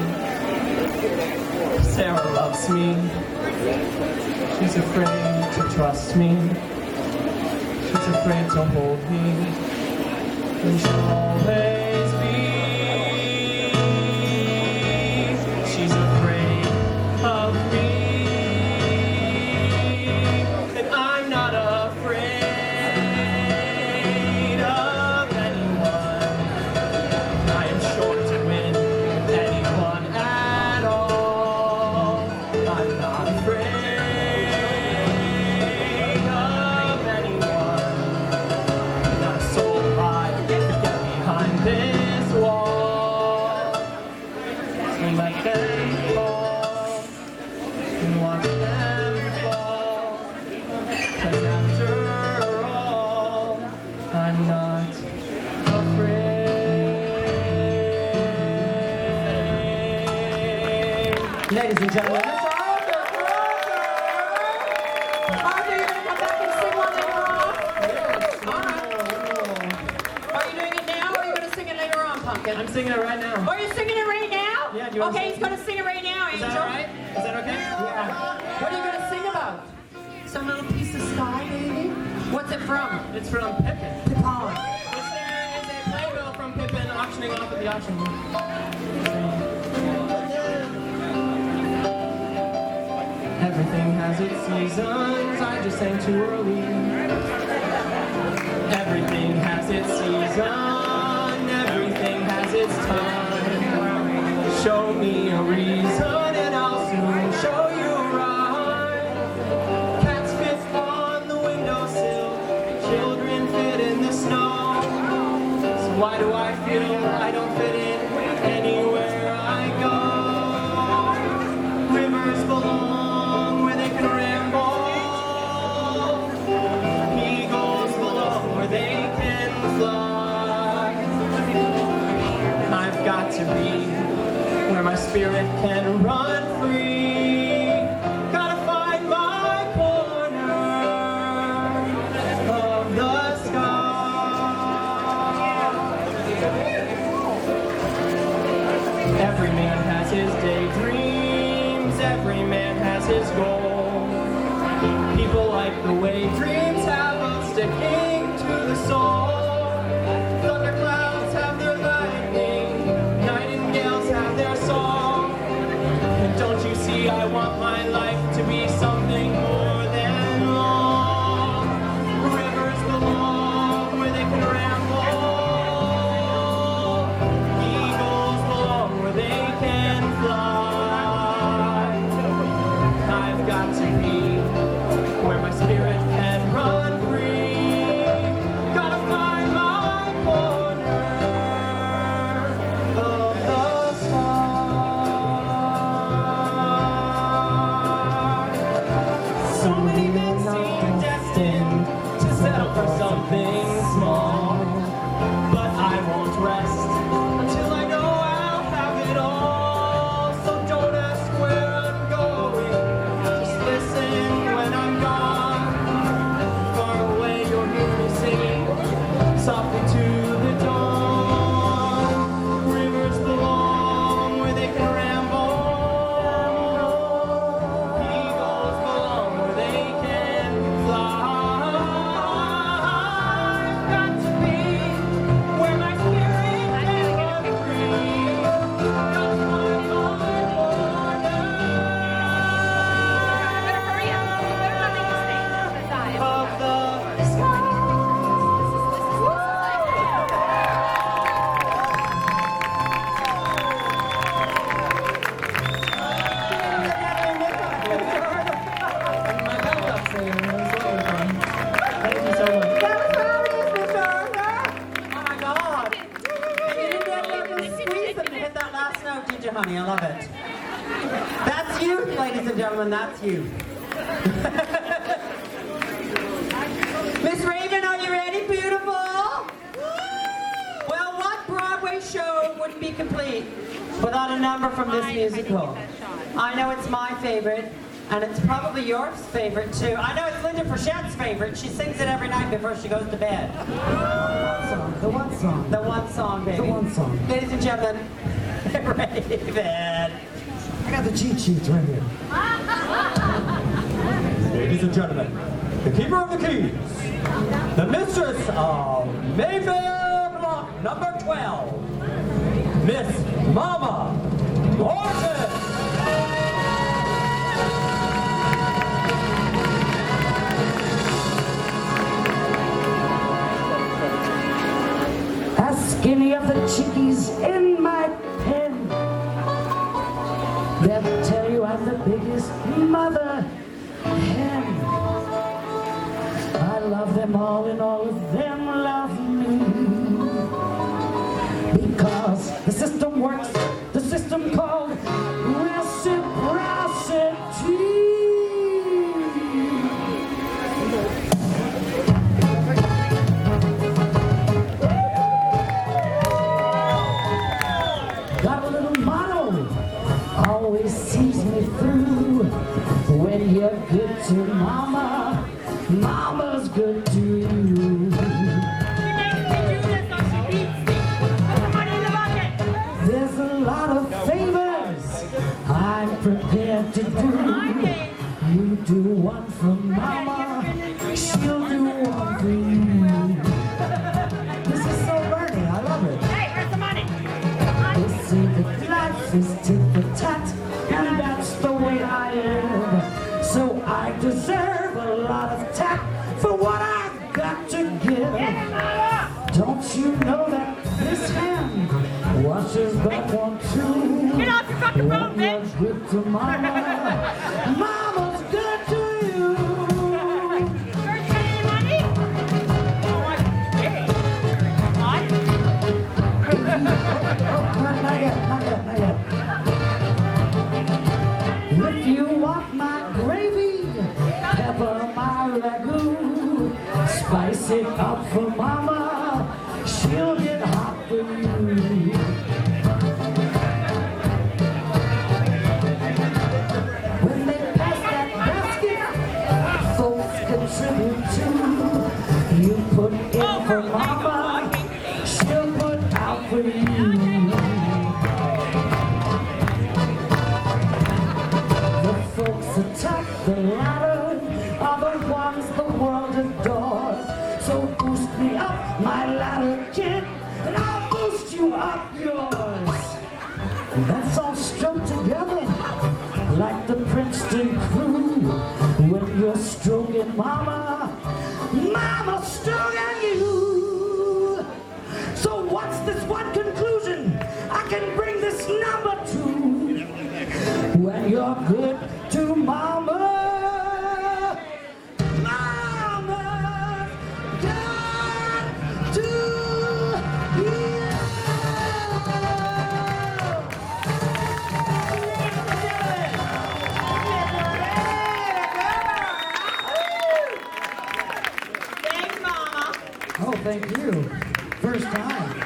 [SPEAKER 9] Sarah loves me. She's afraid to trust me. She's afraid to hold me. And she'll always be. She's afraid of me. And I'm not afraid of anyone. I am sure to win anyone at all. I'm not afraid of anyone. Not so high to get behind this wall. So let them fall and watch them fall. 'Cause after all, I'm not afraid.
[SPEAKER 5] Ladies and gentlemen, Mr. Arthur Crocker! Arthur, you're gonna come back and sing one later on? All right. Are you doing it now, or are you gonna sing it later on, Pumpkin?
[SPEAKER 9] I'm singing it right now.
[SPEAKER 5] Oh, you're singing it right now?
[SPEAKER 9] Yeah, do you want
[SPEAKER 5] Okay,
[SPEAKER 9] to
[SPEAKER 5] he's gonna sing it right now,
[SPEAKER 9] Is
[SPEAKER 5] Angel.
[SPEAKER 9] that all right? Is that okay?
[SPEAKER 5] Yeah. What are you gonna sing about? Some little piece of sky, maybe? What's it from?
[SPEAKER 9] It's from Pippin.
[SPEAKER 5] Pippin.
[SPEAKER 9] It's a playbill from Pippin auctioning off at the auction room. Everything has its seasons, I just sang too early. Everything has its season, everything has its time. Show me a reason and I'll soon show you right. Cats fit on the windowsill, children fit in the snow. So why do I feel I don't fit in anywhere I go? Rivers belong where they can ramble. Eagles belong where they can fly. I've got to be where my spirit can run free. Gotta find my corner of the sky. Every man has his daydreams, every man has his goal. People like the way dreams have of sticking to the soul. Thunderclouds have their lightning, nightingales have their song. And don't you see, I want my life to be something more than long. Rivers belong where they can ramble. Eagles belong where they can fly. I've got to be where my spirit can run free. Gotta find my corner of the sky. So many men seem destined to settle for something small, but I won't rest until I know I'll have it all. So don't ask where I'm going, just listen when I'm gone. Far away you'll hear me singing softly to the dawn. Rivers belong where they can ramble. Eagles belong where they can fly. I've got to be where my spirit can run free. Gotta find my corner of the Thank you so much.
[SPEAKER 5] That was fabulous, Mr. Arthur! Oh my God! And you didn't get a little squeeze them to hit that last note, did you, honey? I love it. That's you, ladies and gentlemen, that's you. Miss Raven, are you ready, beautiful? Well, what Broadway show wouldn't be complete without a number from this musical? I know it's my favorite. And it's probably yours favorite too. I know it's Linda Frichette's favorite. She sings it every night before she goes to bed.
[SPEAKER 11] The one song.
[SPEAKER 5] The one song, baby.
[SPEAKER 11] The one song.
[SPEAKER 5] Ladies and gentlemen, Raven.
[SPEAKER 11] I got the cheat sheets right here.
[SPEAKER 8] Ladies and gentlemen, the keeper of the keys, the mistress of Mayfair Block number 12, Miss Mama Morton.
[SPEAKER 9] Ask any of the chickies in my pen. They'll tell you I'm the biggest mother hen. I love them all and all of them love me. Because the system works, the system called reciprocity. Got a little motto, always sees me through. When you're good to mama, mama's good to you. There's a lot of favors I'm prepared to do. You do one for mama, she'll do one for you.
[SPEAKER 11] This is so Bernie. I love it.
[SPEAKER 9] They say that life is tit for tat, and that's the way I am. So I deserve a lot of tact for what I've got to give. Don't you know that this hand washes back on two? Get off your fucking phone, bitch! Good to mama, mama's good to you. Not yet. If you want my gravy, pepper my ragu, spice it up for mama, she'll get hot for you. When they pass that basket, folks contribute too. You put in for mama, she'll put out for you. Folks atop the ladder are the ones the world adores. So boost me up my ladder, kid, and I'll boost you up yours. Let's all stroke together like the Princeton crew. When you're stroking mama, mama's stroking you. So what's this one conclusion I can bring this number to? When you're good to mama, mama's good to you.
[SPEAKER 5] Thanks, Mama.
[SPEAKER 11] Oh, thank you. First time.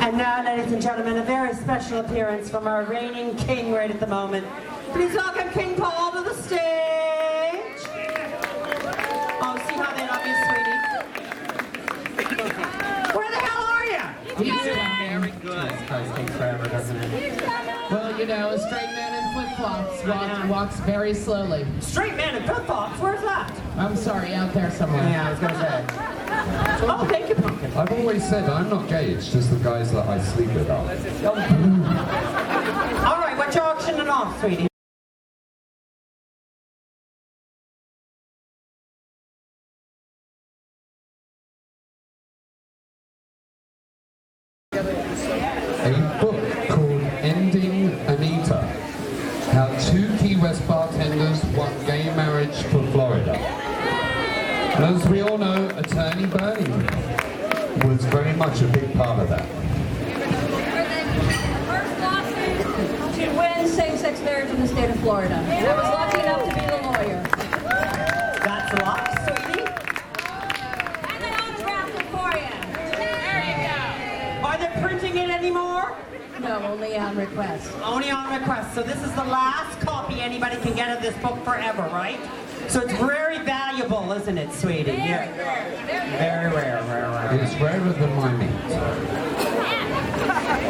[SPEAKER 5] And now, ladies and gentlemen, a very special appearance from our reigning king right at the moment. Please welcome King Paul to the stage. Oh, see how they love you, sweetie. Where the hell are you?
[SPEAKER 2] Very good.
[SPEAKER 5] Christ takes forever, doesn't it?
[SPEAKER 12] Well, you know, a straight man in flip-flops walks very slowly.
[SPEAKER 5] Straight man in flip-flops? Where's that?
[SPEAKER 12] I'm sorry, out there somewhere.
[SPEAKER 5] Yeah, I was going to say. Oh, thank you, Pumpkin.
[SPEAKER 13] I've always said I'm not gay, it's just the guys that I sleep with are.
[SPEAKER 5] All right, what you auctioning off, sweetie?
[SPEAKER 13] A book called Ending Anita. How two Key West bartenders won gay marriage for Florida. And as we all know, Attorney Bernie was very much a big part of that.
[SPEAKER 4] First lawsuit to win same-sex marriage in the state of Florida. I was lucky enough to be the lawyer.
[SPEAKER 5] That's luck, sweetie.
[SPEAKER 4] And an autograph for you. There you go.
[SPEAKER 5] Are they printing it anymore?
[SPEAKER 4] No, only Amateur.
[SPEAKER 10] request.
[SPEAKER 5] Only on request. So this is the last copy anybody can get of this book forever, right? So it's very valuable, isn't it, sweetie? Yeah. Very rare, rare, rare.
[SPEAKER 13] It's rarer than my meat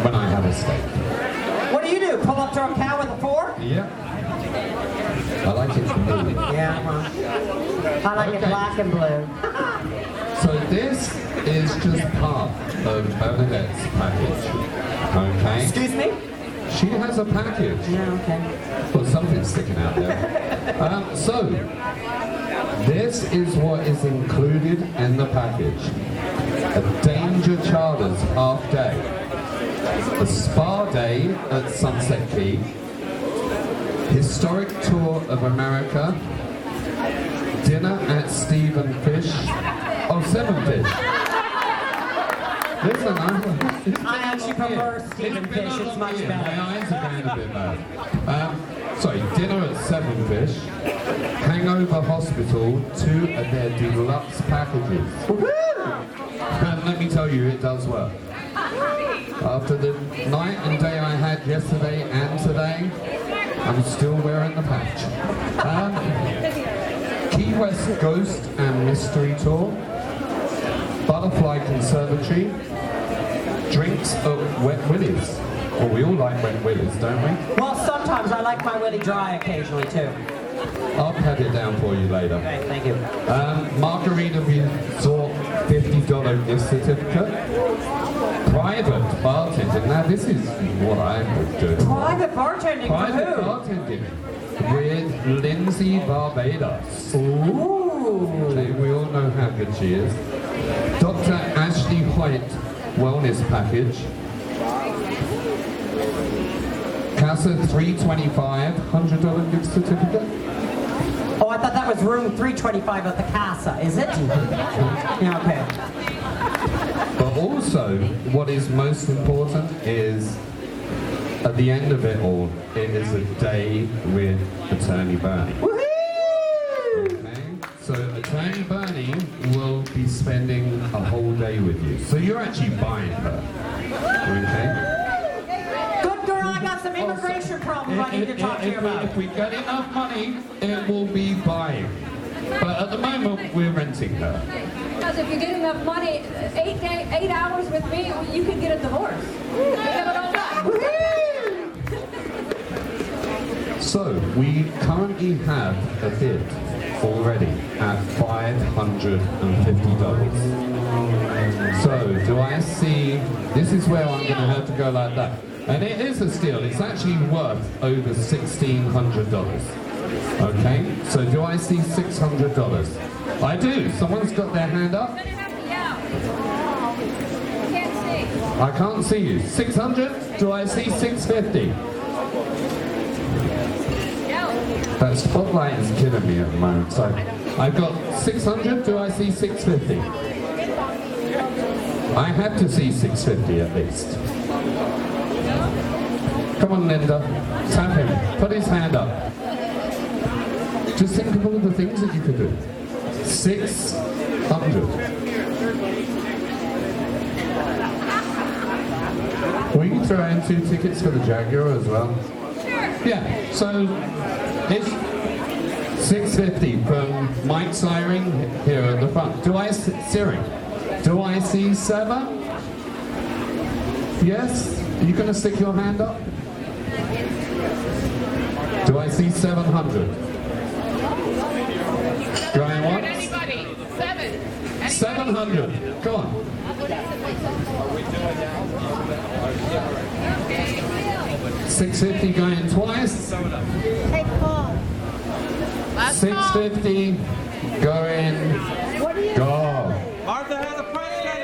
[SPEAKER 13] when I have a steak.
[SPEAKER 5] What do you do? Pull up to a cow with a fork?
[SPEAKER 13] Yeah. I like it blue.
[SPEAKER 5] Yeah, I like it black and blue.
[SPEAKER 13] So this is just part of Bernadette's package. Okay?
[SPEAKER 5] Excuse me?
[SPEAKER 13] She has a package.
[SPEAKER 5] Yeah, okay.
[SPEAKER 13] Well, something's sticking out there. So, this is what is included in the package. A Danger Charters half day. A spa day at Sunset Key. Historic tour of America. Dinner at Stephen Fish. Oh, Seven Fish. Listen,
[SPEAKER 5] I actually prefer Stephen Fish. It's much better.
[SPEAKER 13] My eyes are going a bit bad. Sorry, dinner at Seven Fish. Hangover Hospital, 2 of their deluxe packages. And let me tell you, it does work. After the night and day I had yesterday and today, I'm still wearing the patch. Key West Ghost and Mystery Tour. Butterfly Conservatory. Drinks at Wet Willie's. Well, we all like Wet Willie's, don't we?
[SPEAKER 5] Well, sometimes I like my Willie dry occasionally too.
[SPEAKER 13] I'll pat it down for you later.
[SPEAKER 5] Okay, thank you.
[SPEAKER 13] Margarita Resort $50 gift certificate. Private bartending. Now this is what I would do.
[SPEAKER 5] Private bartending
[SPEAKER 13] Private
[SPEAKER 5] for who?
[SPEAKER 13] bartending with Lindsay Barbados.
[SPEAKER 5] Ooh.
[SPEAKER 13] Okay, we all know how good she is. Dr. Ashley Hoyt wellness package. Casa 325 $100 gift certificate.
[SPEAKER 5] Oh, I thought that was room 325 at the Casa, is it? Yeah, okay.
[SPEAKER 13] But also, what is most important is, at the end of it all, it is a day with Attorney Bernie. Okay? So Attorney Bernie will be spending a whole day with you. So you're actually buying her. Okay?
[SPEAKER 5] Good girl, I got some immigration problems I need to talk to you about.
[SPEAKER 13] If we get enough money, it will be buying. But at the moment, we're renting her.
[SPEAKER 4] Because if you get enough money, 8 hours with me, you could get a divorce. You have it all done.
[SPEAKER 13] So, we currently have a bid already at $550. So, do I see, this is where I'm going to have to go like that. And it is a steal, it's actually worth over $1,600. Okay, so do I see $600? I do, someone's got their hand up. I can't see you. 600? Do I see 650? That spotlight is killing me at the moment. So I've got 600. Do I see 650? I have to see 650 at least. Come on, Linda. Tap him. Put his hand up. Just think of all the things that you could do. 600. We can throw in 2 tickets for the Jaguar as well. Yeah, so it's 650 from Mike Siring here at the front. Do I see Siring? Do I see 7? Yes? Are you going to stick your hand up? Do I see 700? Going once?
[SPEAKER 12] Anybody? 7.
[SPEAKER 13] 700. Come on. 650 going twice.
[SPEAKER 10] Hey, Paul.
[SPEAKER 13] 650 going. Go.
[SPEAKER 5] Martha has a question.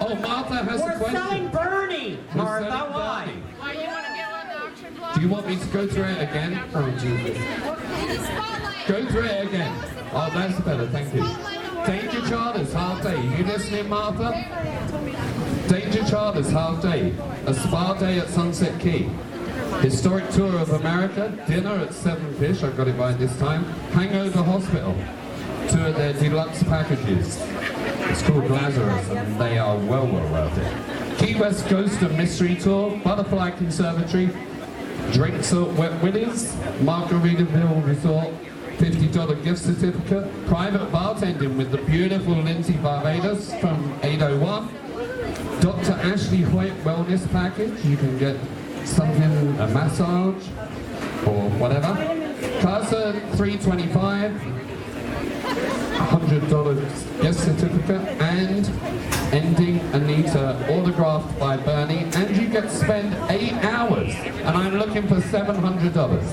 [SPEAKER 13] Oh, Martha has a
[SPEAKER 5] We're
[SPEAKER 13] question.
[SPEAKER 5] selling Bernie.
[SPEAKER 13] We're
[SPEAKER 5] Martha,
[SPEAKER 13] selling
[SPEAKER 5] why?
[SPEAKER 13] Bernie.
[SPEAKER 12] Why you want to get on the auction block?
[SPEAKER 13] Do you want me to go through it again? Oh, Jesus. Go through it again. Oh, that's better, thank you. Danger Charters, half day. You listening, Martha? Danger Charters, half day. A spa day at Sunset Key. Historic tour of America. Dinner at Seven Fish. I got it right this time. Hangover Hospital. 2 of their deluxe packages. It's called Lazarus, and they are well worth it. Key West Ghost and Mystery Tour, Butterfly Conservatory, drinks at Wet Willie's, Margaritaville Resort, $50 gift certificate, private bartending with the beautiful Lindsay Barbados from 801, Dr. Ashley Hoyt Wellness Package, you can get something, a massage, or whatever. Casa 325, $100 gift certificate, and Ending Anita, autographed by Bernie, and you get to spend 8 hours, and I'm looking for $700.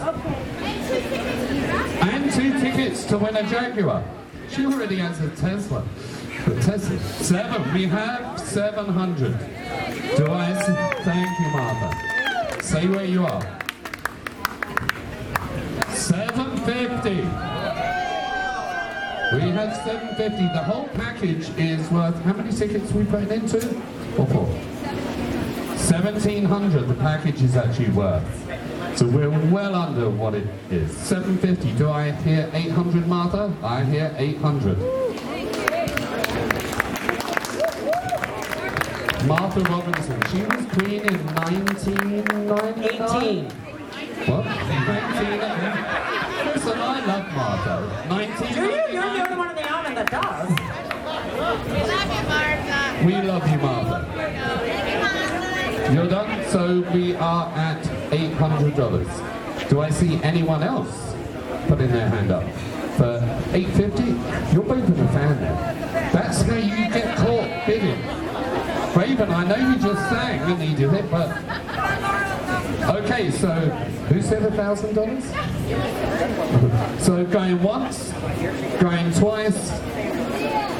[SPEAKER 13] And 2 tickets to win a Jaguar. She already has a Tesla. We have 700. Do I see? Thank you, Martha. Say where you are. 750. We have 750. The whole package is worth, how many tickets we put into? Or 4? 1,700 the package is actually worth. So we're well under what it is. 750. Do I hear 800, Martha? I hear 800. Martha Robinson. She was queen in 1999.
[SPEAKER 5] 18.
[SPEAKER 13] What? 19. Listen, I love Martha. 19.
[SPEAKER 5] Do you? You're the only one in the island that does.
[SPEAKER 13] We love you, Martha. You're done? So we are at $800. Do I see anyone else putting their hand up? For $850? You're both in a fan there. That's how you get caught bidding. Raven, I know you just sang and needed it, but... Okay, so who said $1,000? So going once, going twice,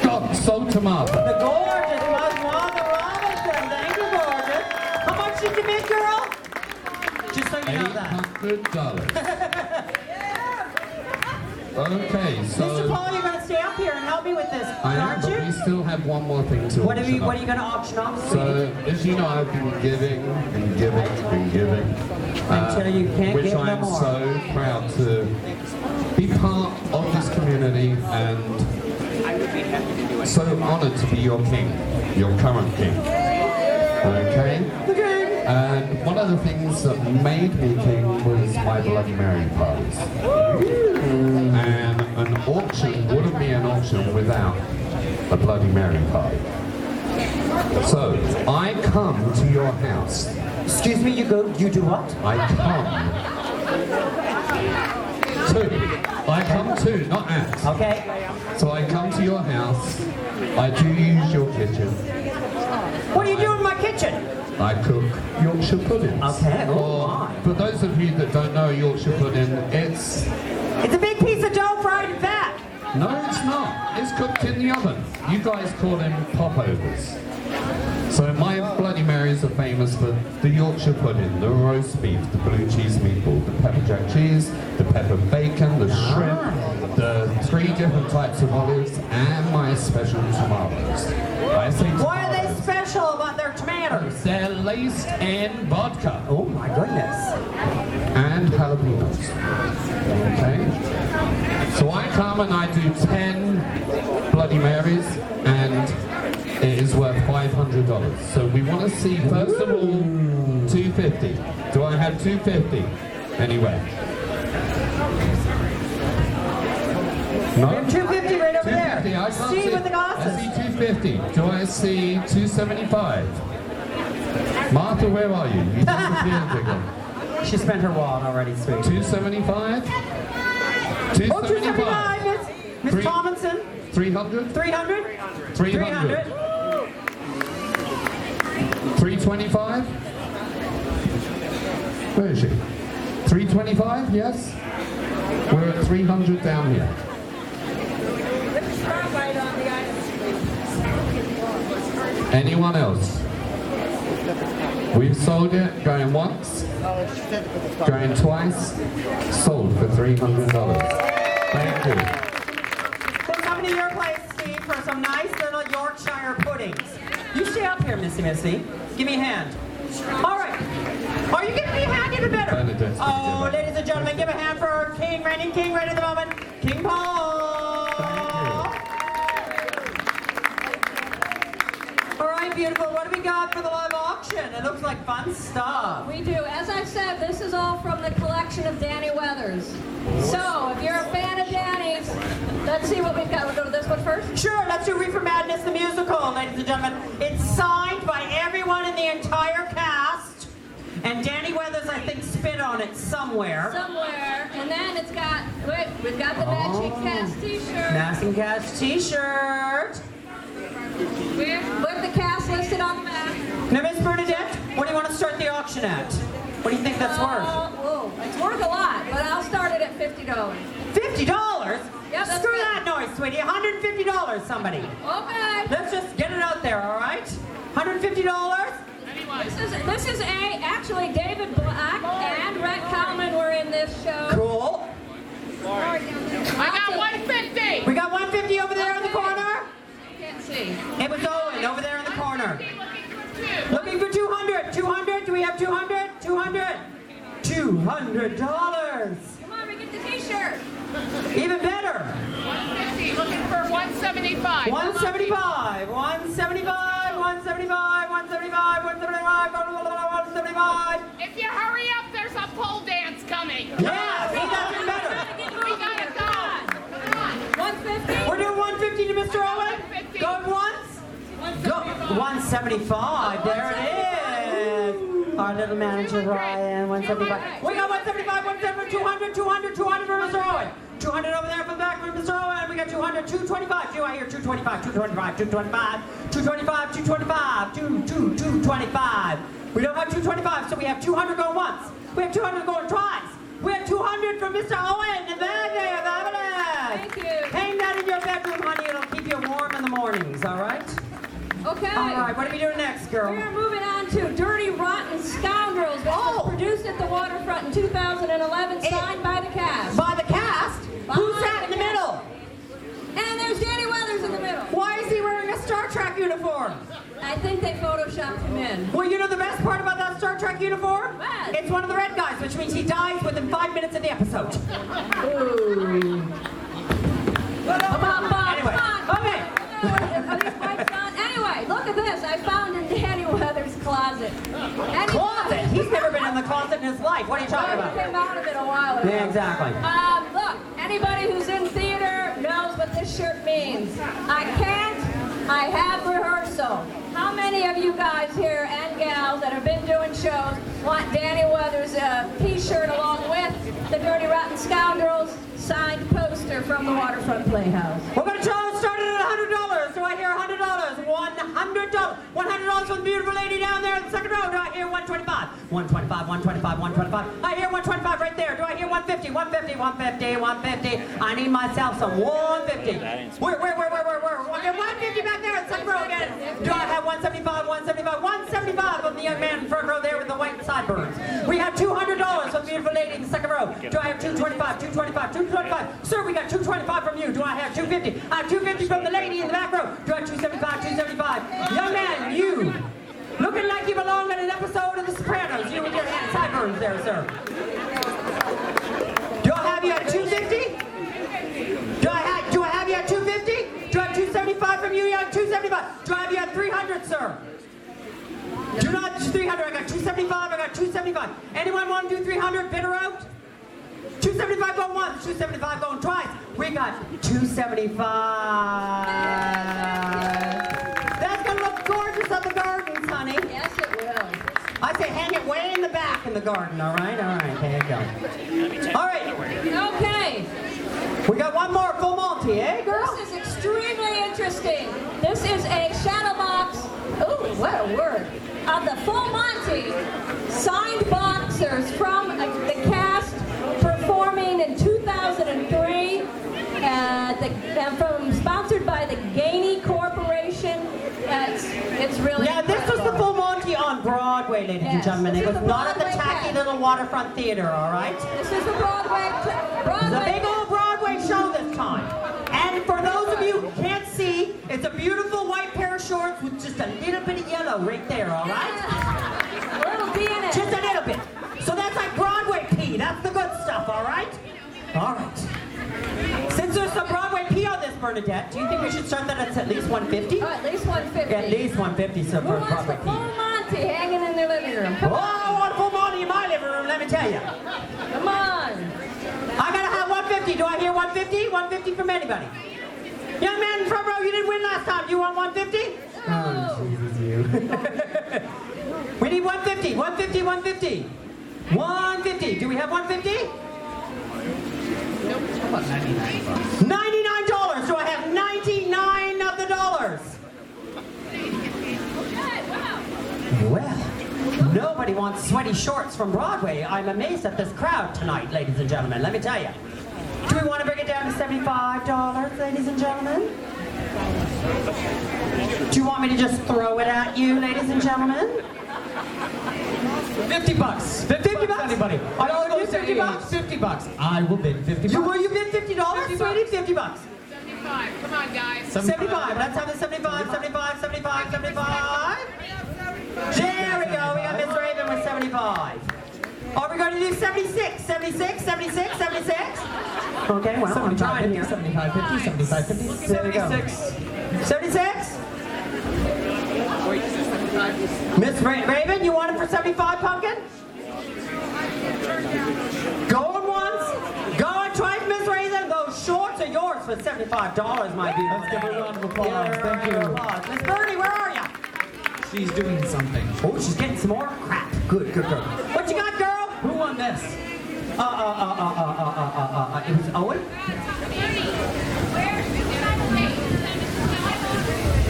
[SPEAKER 13] God, sold to Martha.
[SPEAKER 5] The gorgeous Martha Robinson. Thank you, gorgeous. How much did you bid, girl? Just so you know that.
[SPEAKER 13] $800. Okay, so...
[SPEAKER 5] Mr. Paul, you're going to stay up here and help me with this,
[SPEAKER 13] I am,
[SPEAKER 5] aren't
[SPEAKER 13] but
[SPEAKER 5] you?
[SPEAKER 13] we still have one more thing to
[SPEAKER 5] What are
[SPEAKER 13] auction
[SPEAKER 5] you
[SPEAKER 13] off.
[SPEAKER 5] going to auction off, sweetie?
[SPEAKER 13] So, as you know, I've been giving and giving and giving.
[SPEAKER 5] Until you can't
[SPEAKER 13] which
[SPEAKER 5] give no
[SPEAKER 13] I'm
[SPEAKER 5] more.
[SPEAKER 13] so proud to be part of this community and so honoured to be your king, your current king. Okay? And one of the things that made me king was my Bloody Mary parties. And an auction wouldn't be an auction without a Bloody Mary party. So, I come to your house.
[SPEAKER 5] Excuse me, you do what?
[SPEAKER 13] I come to, not at.
[SPEAKER 5] Okay.
[SPEAKER 13] So I come to your house, I do use your kitchen.
[SPEAKER 5] What do you do in my kitchen?
[SPEAKER 13] I cook Yorkshire puddings.
[SPEAKER 5] Okay, oh
[SPEAKER 13] Or,
[SPEAKER 5] my.
[SPEAKER 13] for those of you that don't know Yorkshire pudding, it's
[SPEAKER 5] a big piece of dough fried in fat.
[SPEAKER 13] No, it's not. It's cooked in the oven. You guys call them popovers. So my Bloody Marys are famous for the Yorkshire pudding, the roast beef, the blue cheese meatball, the pepper jack cheese, the pepper bacon, the shrimp, the 3 different types of olives, and my special tomatoes. I say tomatoes.
[SPEAKER 5] Why are they special about their tomatoes?
[SPEAKER 13] They're laced in vodka.
[SPEAKER 5] Oh my goodness.
[SPEAKER 13] And jalapenos. Okay? So I come and I do 10 Bloody Marys, and it is worth $500. So we want to see, first of all, 250. Do I have 250? Anyway. No?
[SPEAKER 5] We have 250 right over
[SPEAKER 13] 250,
[SPEAKER 5] there.
[SPEAKER 13] I can't
[SPEAKER 5] Steve
[SPEAKER 13] see.
[SPEAKER 5] with the glasses.
[SPEAKER 13] I see 250. Do I see 275? Martha, where are you? You disappeared again.
[SPEAKER 5] She spent her wallet already, sweet.
[SPEAKER 13] 275?
[SPEAKER 5] Oh, 275, Miss Tomlinson.
[SPEAKER 13] 300?
[SPEAKER 5] 300?
[SPEAKER 13] 300. 325? Where is she? 325, yes? We're at 300 down here. Anyone else? We've sold it, going once, going twice, sold for $300. Thank you.
[SPEAKER 5] We're coming to your place, Steve, for some nice little Yorkshire puddings. You stay up here, Missy. Give me a hand. All right. Are you giving me a hand even better?
[SPEAKER 13] Benedict's gonna
[SPEAKER 5] Oh,
[SPEAKER 13] give it.
[SPEAKER 5] ladies and gentlemen, give a hand for our king, reigning king right at the moment, King Paul. All right, beautiful. What do we got for the live auction? It looks like fun stuff.
[SPEAKER 4] We do. As I said, this is all from the collection of Danny Weathers. So, if you're a fan of Danny's, let's see what we've got. We'll go to this one first.
[SPEAKER 5] Sure, let's do Reefer Madness, the musical, ladies and gentlemen. It's signed by everyone in the entire cast. And Danny Weathers, I think, spit on it somewhere.
[SPEAKER 4] Somewhere. And then it's got, wait, we've got the Matching Cast t-shirt.
[SPEAKER 5] Matching Cast t-shirt.
[SPEAKER 4] With the cast listed on the back.
[SPEAKER 5] Now, Miss Bernadette, what do you want to start the auction at? What do you think that's worth?
[SPEAKER 4] Whoa, it's worth a lot, but I'll start it at $50.
[SPEAKER 5] $50?
[SPEAKER 4] Yep, that's
[SPEAKER 5] Screw
[SPEAKER 4] good.
[SPEAKER 5] that noise, sweetie. $150, somebody.
[SPEAKER 4] Okay.
[SPEAKER 5] Let's just get it out there, all right? $150?
[SPEAKER 4] This is actually David Black and Rhett Kalman were in this show.
[SPEAKER 5] Cool.
[SPEAKER 12] I got 150.
[SPEAKER 5] We got 150 over there in the corner.
[SPEAKER 4] Can't see.
[SPEAKER 5] It was Owen over there in the corner. Looking for 200. 200. Do we have 200? 200. $200.
[SPEAKER 4] Come on, we get the t-shirt.
[SPEAKER 5] Even better.
[SPEAKER 12] 150. Looking for 175.
[SPEAKER 5] 175. 175. 175. 175. 175. 175.
[SPEAKER 12] If you hurry up, there's a pole dance coming.
[SPEAKER 5] Yeah, see, that's even better.
[SPEAKER 12] We gotta go. Come on.
[SPEAKER 4] 150.
[SPEAKER 5] We're doing 150 to Mr. Owen.
[SPEAKER 12] 150.
[SPEAKER 5] Going once. Go. 175. There it is. Our little manager Ryan. 175. We got 175. 175. 200. 200. 200 for Mr. Owen. 200 over there from the back for Mr. Owen. We got 200. 225. Do I hear 225? 225. 225. 225. 225. 225. We don't have 225, so we have 200 going once. We have 200 going twice. We have 200 from Mr. Owen. And there, fabulous.
[SPEAKER 4] Thank you.
[SPEAKER 5] Hang that in your bedroom, honey. It'll keep you warm in the mornings, all right?
[SPEAKER 4] Okay.
[SPEAKER 5] All right, what are we doing next, girl?
[SPEAKER 4] We're moving on to Dirty Rotten Scoundrels, which was produced at the Waterfront in 2011, signed by the cast.
[SPEAKER 5] By the cast? Who's
[SPEAKER 4] By
[SPEAKER 5] that in the middle?
[SPEAKER 4] And there's Danny Weathers in the middle.
[SPEAKER 5] Why is he wearing a Star Trek uniform?
[SPEAKER 4] I think they photoshopped him in.
[SPEAKER 5] Well, you know the best part about that Star Trek uniform?
[SPEAKER 4] What?
[SPEAKER 5] It's one of the red guys, which means he dies within 5 minutes of the episode.
[SPEAKER 4] Ooh.
[SPEAKER 5] Anyway, okay.
[SPEAKER 4] Are these pipes on? Anyway, look at this. I found in Danny Weathers' closet.
[SPEAKER 5] Closet? He's never been in the closet in his life. What are you talking
[SPEAKER 4] He came
[SPEAKER 5] about?
[SPEAKER 4] out of it a while ago.
[SPEAKER 5] Yeah, exactly.
[SPEAKER 4] Look, anybody who's in theater knows what this shirt means. I can't. I have rehearsal. How many of you guys here and gals that have been doing shows want Danny Weathers' t-shirt along with the Dirty Rotten Scoundrels signed poster from the Waterfront Playhouse?
[SPEAKER 5] We're going to start it at $100. Do I hear $100? $100. $100 for the beautiful lady down there in the second row. Do I hear 125? 125, 125, 125. I hear 125 right there. Do I hear 150? 150, 150, 150. I need myself some 150. Where? Okay, 150 back there in the second row again. Do I have 175, 175, 175 from the young man in front row there with the white sideburns? We have $200 for the beautiful lady in the second row. Do I have 225, 225, 225? Sir, we got 225 from you. Do I have 250? I have 250 from the lady in the back row. Do I have 275, 275? Young man, you. Looking like you belong in an episode of The Sopranos. You with your hand sideburns there, sir. Do I have you at 250? Do I have you at 250? Do I have 275 from you? You have 275. Do I have you at 300, sir? Do not 300. I got 275. I got 275. Anyone want to do 300? Bid her out? 275 going once, 275 going twice. We got 275. That's gonna look gorgeous on the gardens, honey.
[SPEAKER 4] Yes, it will.
[SPEAKER 5] I say hang it way in the back in the garden, all right? All right, there you go. All right.
[SPEAKER 4] Okay.
[SPEAKER 5] We got one more full Monty, eh, girl?
[SPEAKER 4] This is extremely interesting. This is a shadow box. Ooh, what a word. Of the Full Monty signed boxers from the cast performing in 2003. Sponsored by the Gainey Corporation. It's really
[SPEAKER 5] Yeah, this was the Full Monty on Broadway, ladies and gentlemen. It was not at the tacky little waterfront theater, all right?
[SPEAKER 4] This is the Broadway.
[SPEAKER 5] It's a big old Broadway show this time. And for those of you who can't see, it's a beautiful white pair of shorts with just a little bit of yellow right there, all right?
[SPEAKER 4] A little bee in it.
[SPEAKER 5] Just a little bit. So that's like Broadway pee. That's the good stuff, all right? All right. Since there's some Broadway pee on this Bernadette, do you think we should start that at least 150?
[SPEAKER 4] Oh, at least 150.
[SPEAKER 5] At least 150, so
[SPEAKER 4] Who
[SPEAKER 5] for
[SPEAKER 4] wants
[SPEAKER 5] proper
[SPEAKER 4] the full
[SPEAKER 5] fee.
[SPEAKER 4] Monty hanging in their living room? Come
[SPEAKER 5] Oh,
[SPEAKER 4] on.
[SPEAKER 5] I want full Monty in my living room, let me tell you.
[SPEAKER 4] Come on.
[SPEAKER 5] I gotta have 150. Do I hear 150? 150 from anybody. Young man in the front row, you didn't win last time. Do you want 150? Oh, Jesus, you. We need 150. 150, 150. 150. Do we have 150?
[SPEAKER 12] Nope. How about $99?
[SPEAKER 5] $99. Do I have 99 of the dollars? Well, nobody wants sweaty shorts from Broadway. I'm amazed at this crowd tonight, ladies and gentlemen. Let me tell you. Do we want to bring it down to $75, ladies and gentlemen? Do you want me to just throw it at you, ladies and gentlemen?
[SPEAKER 3] 50 bucks.
[SPEAKER 5] 50 bucks?
[SPEAKER 3] Anybody?
[SPEAKER 5] I don't know, 50 bucks?
[SPEAKER 3] 50 bucks. I will bid 50 bucks.
[SPEAKER 5] Will you bid $50, sweetie? 50 bucks.
[SPEAKER 12] 75. Come on, guys.
[SPEAKER 5] 75. Let's have the 75, 75, 75, 75. There we go. We got Miss Raven with 75. Are we going to do 76, 76, 76, 76? Okay, well, I'm trying here.
[SPEAKER 3] 75, 50, 75, 50.
[SPEAKER 5] 76. 76? Miss Raven, you want it for 75, Pumpkin? Going once, going twice, Miss Raven. Those shorts are yours for $75, my beautiful.
[SPEAKER 3] Let's give her a round of applause. Thank you.
[SPEAKER 5] Miss Bernie, where are you?
[SPEAKER 3] She's doing something.
[SPEAKER 5] Oh, she's getting some more crap. Good, good, good. What you got, girl?
[SPEAKER 3] Who won this?
[SPEAKER 5] It was Owen?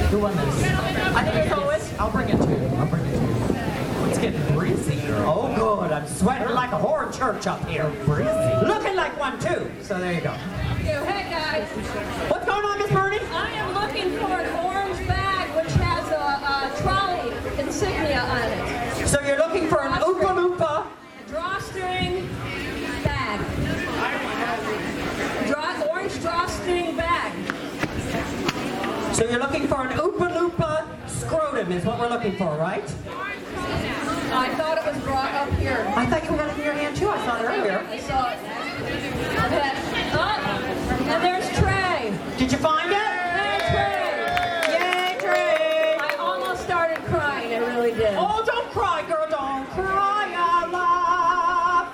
[SPEAKER 3] Who won this?
[SPEAKER 5] I think it's Owen.
[SPEAKER 3] I'll bring it to you. I'll bring it to you. It's getting breezy, girl.
[SPEAKER 5] Oh, good. I'm sweating like a whore in church up here.
[SPEAKER 3] Breezy.
[SPEAKER 5] Looking like one, too. So there you go.
[SPEAKER 4] Hey, guys.
[SPEAKER 5] What's going on, Miss Bernie?
[SPEAKER 4] I am looking for an orange bag which has a trolley insignia on it.
[SPEAKER 5] So you're looking for an Oompa Loompa.
[SPEAKER 4] Drawstring bag. Orange drawstring bag.
[SPEAKER 5] So you're looking for an Oompa Loompa scrotum is what we're looking for, right?
[SPEAKER 4] I thought it was brought up here.
[SPEAKER 5] I thought you had it in your hand, too. I saw it earlier.
[SPEAKER 4] I saw it. Okay. Oh, and there's Trey.
[SPEAKER 5] Did you find it?
[SPEAKER 4] There's Trey.
[SPEAKER 5] Yay, Trey.
[SPEAKER 4] I almost started crying. I really did.
[SPEAKER 5] Oh, don't cry, girl. Don't cry out loud.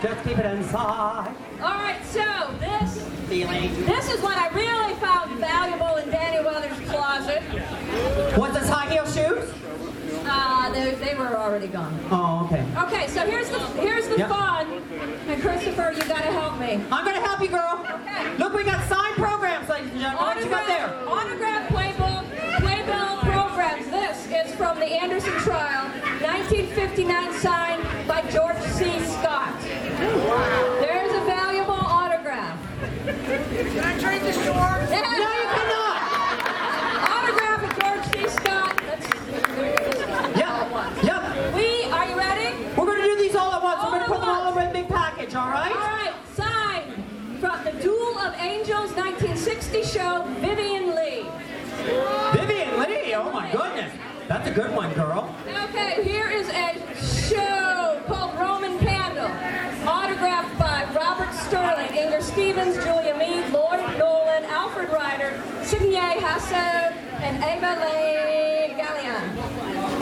[SPEAKER 5] Just keep it inside.
[SPEAKER 4] All right, so this
[SPEAKER 5] Feeling.
[SPEAKER 4] This is what I really found valuable in Danny Weathers' closet.
[SPEAKER 5] Was this high heel shoes?
[SPEAKER 4] They were already gone.
[SPEAKER 5] Oh, okay.
[SPEAKER 4] Okay, so here's the
[SPEAKER 5] Yep.
[SPEAKER 4] fun. And Christopher, you gotta help me.
[SPEAKER 5] I'm going to help you, girl.
[SPEAKER 4] Okay.
[SPEAKER 5] Look, we got signed programs, ladies and gentlemen. What you got there?
[SPEAKER 4] Autograph playbill programs. This is from the Anderson trial, 1959, signed by George C. Scott. There's a valuable autograph.
[SPEAKER 11] Can I trade this yours?
[SPEAKER 4] Yeah.
[SPEAKER 5] No, you cannot.
[SPEAKER 4] Autograph of George C. Scott.
[SPEAKER 5] Yep.
[SPEAKER 4] Are you ready?
[SPEAKER 5] We're going to do these all at once. We're going to
[SPEAKER 4] All
[SPEAKER 5] put them
[SPEAKER 4] at
[SPEAKER 5] all in one big package, all right?
[SPEAKER 4] All right, signed from the Duel of Angels 1960 show, Vivian Lee.
[SPEAKER 5] Vivian Lee, oh my goodness. That's a good one, girl.
[SPEAKER 4] Okay, here is a show called Roman Candle, autographed by Robert Sterling, Inger Stevens, Julia Mead, Lloyd Nolan, Alfred Ryder, Sidney Hassad, and Ava Leigh Gallion.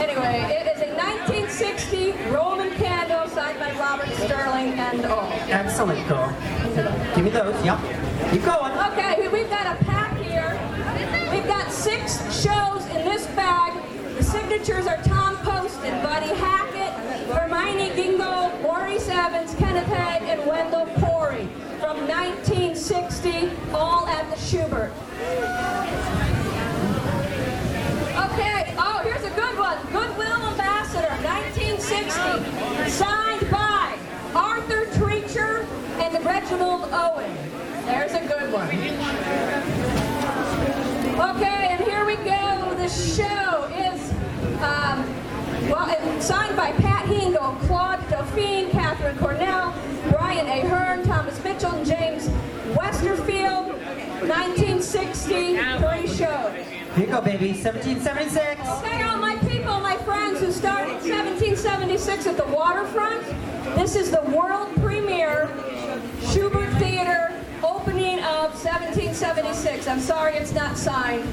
[SPEAKER 4] Anyway, it is a 1960 Roman Candle signed by Robert Sterling and all.
[SPEAKER 5] Excellent, girl. Give me those. Yep. Keep going.
[SPEAKER 4] Okay, we've got a pack here. We've got 6 shows in this bag. The signatures are Tom Poston, Buddy Hackett, Hermione Gingo, Maurice Evans, Kenneth Haig, and Wendell Corey from 1960, all at the Schubert. Okay, oh, here's a good one. Goodwill Ambassador, 1960, signed by Arthur Treacher and Reginald Owen. There's a good one. Okay, and here we go. The show is, it's signed by Pat Hingle, Claude Dauphine, Catherine Cornell, Brian A. Hearn, Thomas Mitchell, and James Westerfield, 1963 show.
[SPEAKER 5] Here you go, baby. 1776.
[SPEAKER 4] Okay, all my people, my friends who started 1776 at the waterfront, this is the world premiere Schubert Theater opening opening of 1776. I'm sorry it's not signed,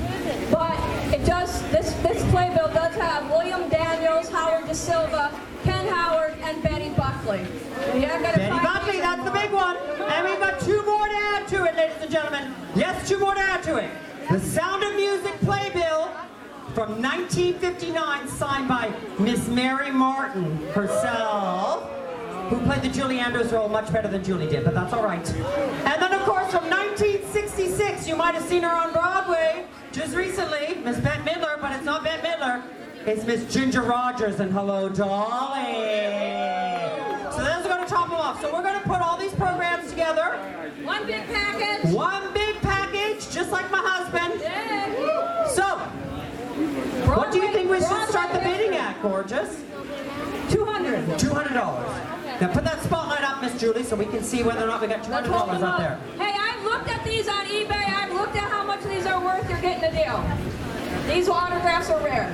[SPEAKER 4] but it does. This playbill does have William Daniels, Howard Da Silva, Ken Howard, and Betty Buckley.
[SPEAKER 5] Betty Buckley, that's the big one. And we've got two more to add to it, ladies and gentlemen. Yes, two more to add to it. The Sound of Music playbill from 1959, signed by Miss Mary Martin herself, who played the Julie Andrews role much better than Julie did, but that's all right. And then, of course, from 1966, you might have seen her on Broadway just recently, Miss Bette Midler, but it's not Bette Midler. It's Miss Ginger Rogers and Hello, Dolly. So those are going to top them off. So we're going to put all these programs together.
[SPEAKER 4] One big package.
[SPEAKER 5] One big package, just like my husband.
[SPEAKER 4] Yeah.
[SPEAKER 5] So, what do you think we should start the bidding at, gorgeous?
[SPEAKER 4] $200.
[SPEAKER 5] $200. Now put that spotlight up, Miss Julie, so we can see whether or not we got $200 out there.
[SPEAKER 4] Hey, I've looked at these on eBay. I've looked at how much these are worth. You're getting a deal. These autographs are rare.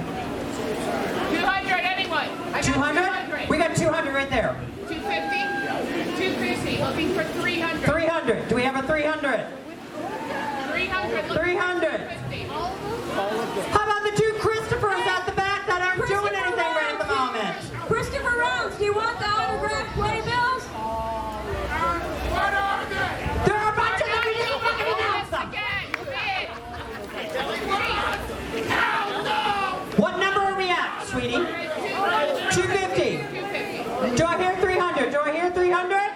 [SPEAKER 12] 200 anyway.
[SPEAKER 5] 200? We got 200 right there.
[SPEAKER 12] 250? 250. Looking for 300.
[SPEAKER 5] 300. Do we have a 300?
[SPEAKER 12] 300.
[SPEAKER 5] 300. How about the two Christophers at the back that aren't doing anything right at the moment?
[SPEAKER 4] Christopher Rhodes, do you want the autographed playbills?
[SPEAKER 12] What are they?
[SPEAKER 5] There are a bunch of them. We didn't fucking announce them. What number are we at, sweetie? 250. Do I hear 300? Do I hear 300?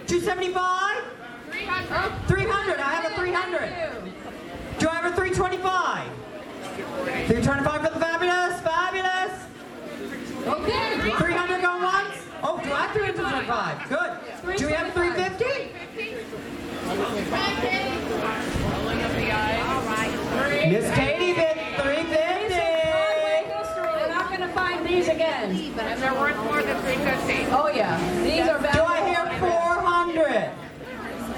[SPEAKER 5] 275?
[SPEAKER 12] 300.
[SPEAKER 5] 300. I have a 300. Do I have a 325? 325 for the fabulous. Fabulous.
[SPEAKER 4] Okay.
[SPEAKER 5] 300 going once? Oh, do I have 325? Good. Do we have 350? Miss Katie bid 350.
[SPEAKER 4] We're not going to find these again.
[SPEAKER 12] And they're worth more than 350.
[SPEAKER 4] Oh yeah, these are
[SPEAKER 5] Do
[SPEAKER 4] valuable.
[SPEAKER 5] I hear 400?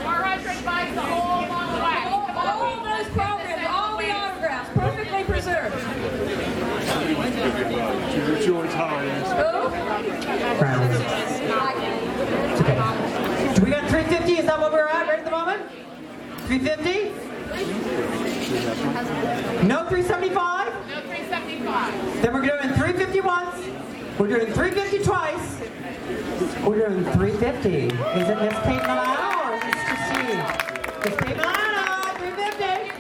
[SPEAKER 12] 400 buys the whole long way.
[SPEAKER 4] All those programs, all the autographs, perfectly preserved.
[SPEAKER 2] George Howard.
[SPEAKER 4] Who?
[SPEAKER 5] Do we got 350? Is that what we're at right at the moment? 350? No 375?
[SPEAKER 12] No 375.
[SPEAKER 5] Then we're doing 350 once. We're doing 350 twice. We're doing 350. Is it Miss Kate Milano or is it just Steve? Miss Kate Milano, 350.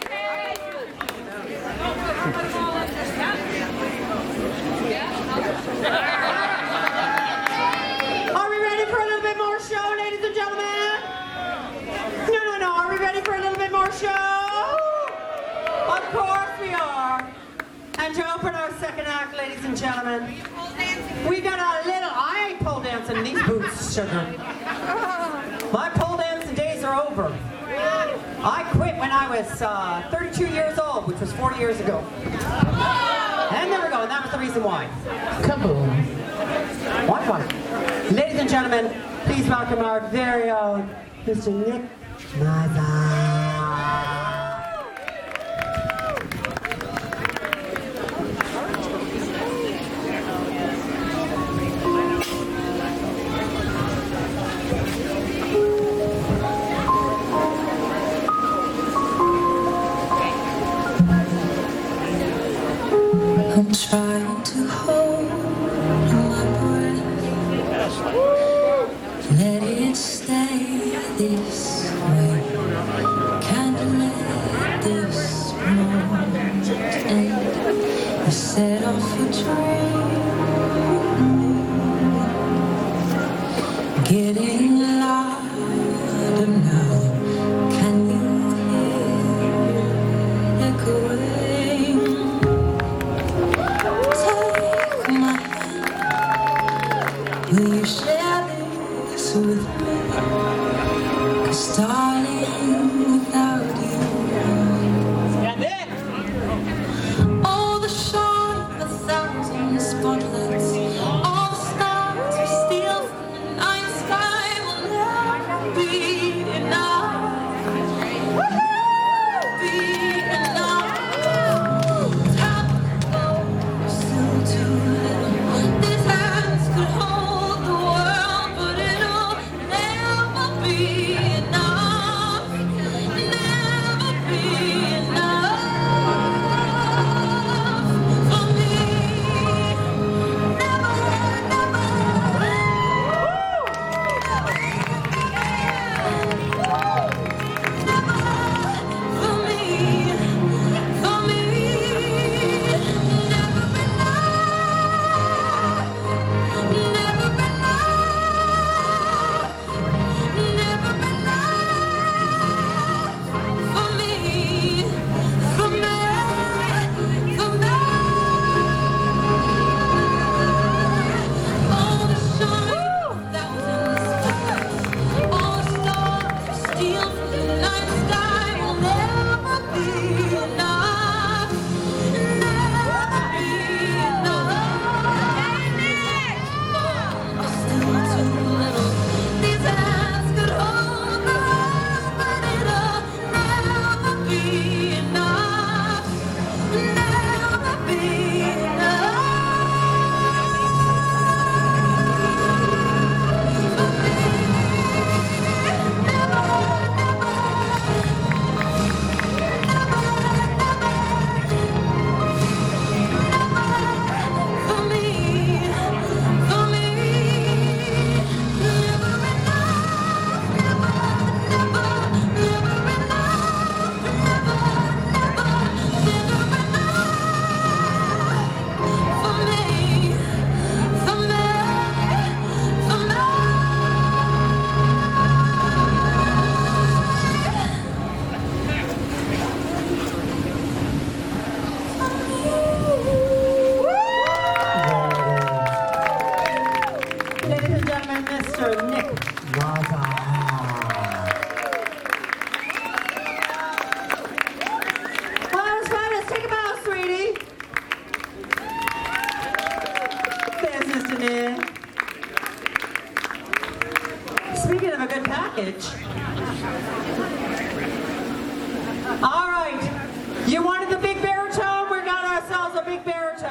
[SPEAKER 5] Are we ready for a little bit more show, ladies and gentlemen? No. Are we ready for a little bit more show? Of course we are. And to open our second act, ladies and gentlemen, we got a little. I ain't pole dancing in these boots, sugar. My pole dancing days are over. I quit when I was 32 years old, which was 40 years ago. And there we go, and that was the reason why. Kaboom. Why? Ladies and gentlemen, please welcome our very own Mr. Nick Maza.
[SPEAKER 14] I'm trying to hold my breath, let it stay this way. Can't let this moment end. You set off a dream, getting louder now. Can you hear it echoing? Will you share this with me? 'Cause darling, without you, all the shine, 1,000 spotlights, all the stars we steal from the night sky.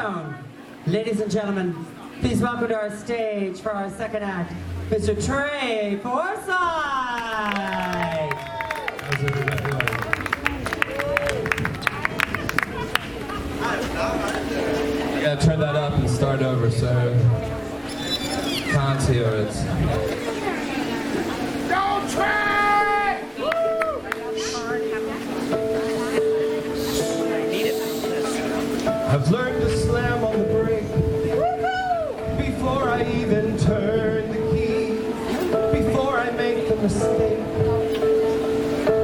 [SPEAKER 5] Town. Ladies and gentlemen, please welcome to our stage for our second act, Mr. Trey Forsyth.
[SPEAKER 3] How's everybody doing? I gotta turn that up and start over so can't hear it.
[SPEAKER 6] Don't try!
[SPEAKER 8] I've learned to slam on the brake before I even turn the key, before I make the mistake,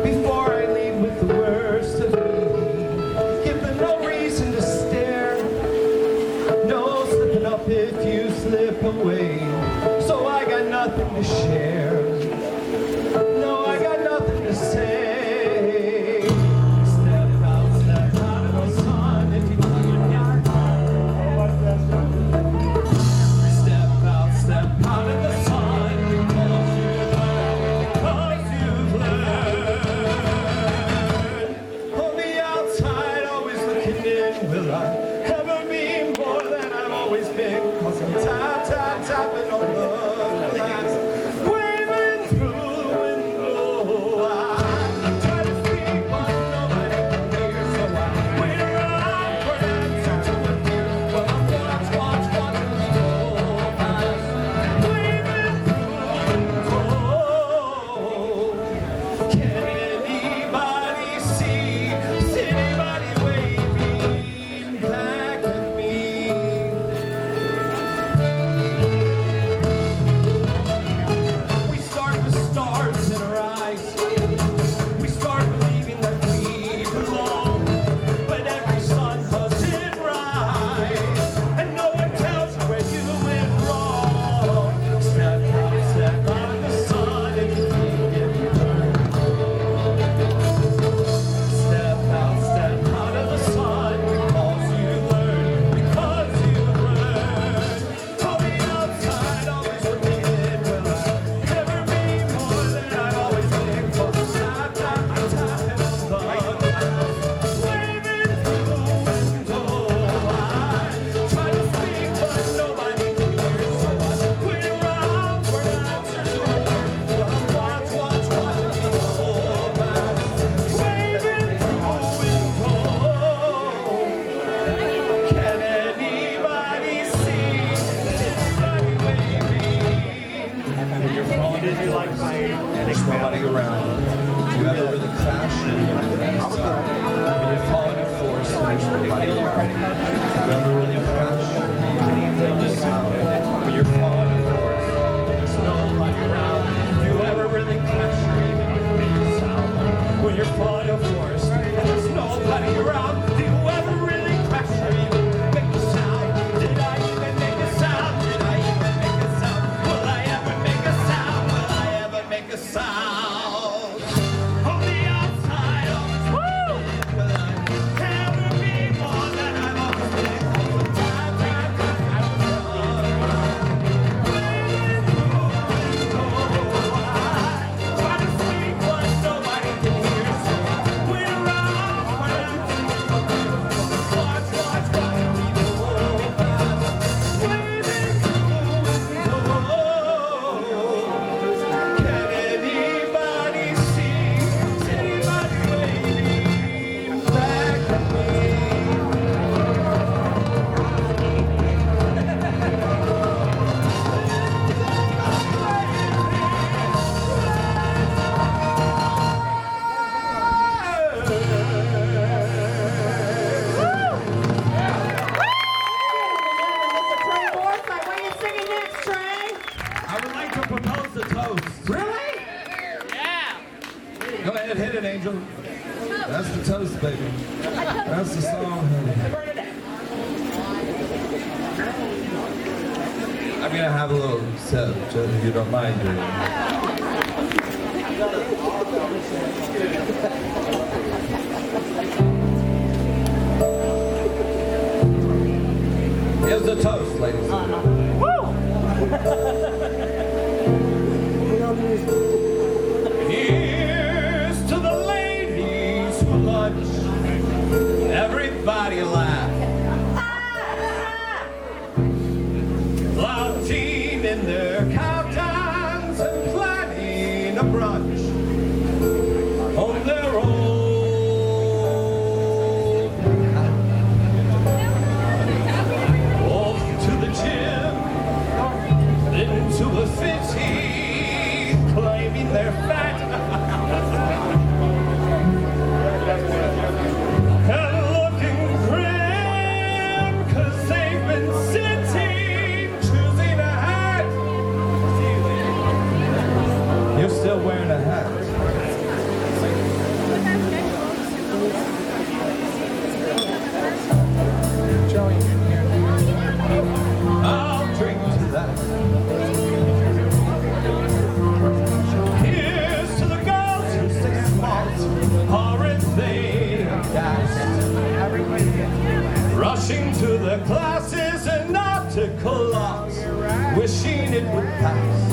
[SPEAKER 8] before I lead with the worst of me. Give them no reason to stare, no slipping up if you slip away. So I got nothing to share, no, I got nothing to say. Tapping on the glass, waving through the window. I try to speak, but nobody can hear, so I wait around for an answer to appear. But I watch as we go past, waving through the window. Can anybody see anybody waving back at me? Stars in our eyes, we start believing that we belong, but every sun doesn't rise, and no one tells you where you went wrong. Step out of the sun and you think it burn. Step out of the sun because you learn, because you learn. On the outside, always looking in, will I ever be more than I've always been? 'Cause I'm tapping on the waving through the window. I try to speak, but nobody can hear, so I wait around for an answer to appear. But I'm watching me go past, waving through the window. Can anybody see anybody waving? When you're falling into like and there's nobody around, you ever really crash and when you're falling in force and there's nobody around, you ever really crash and make a sound? When you're falling in force, there's nobody around, you ever really crash or even make a sound? When you're falling in force and there's nobody around, do you ever really crash or even make a sound? Did I even make a sound? Did I even make a sound? Will I ever make a sound? Will I ever make a sound? On the outside, always will I ever be more than I've always been? Time, waving through the window. I try to speak, but nobody can hear, so I wait around for an answer. Watch me go past, waving through the window. Can anybody see anybody waving back at me?
[SPEAKER 3] I would like to propose the toast.
[SPEAKER 5] Really?
[SPEAKER 3] Go ahead, hit it, Angel. That's the toast, baby. That's the song, honey. I'm gonna have a little sip, just if you don't mind. Here's the toast, ladies and gentlemen.
[SPEAKER 8] Here's to the ladies who lunch. Everybody laugh. rushing to the classes and article lots, wishing it would pass.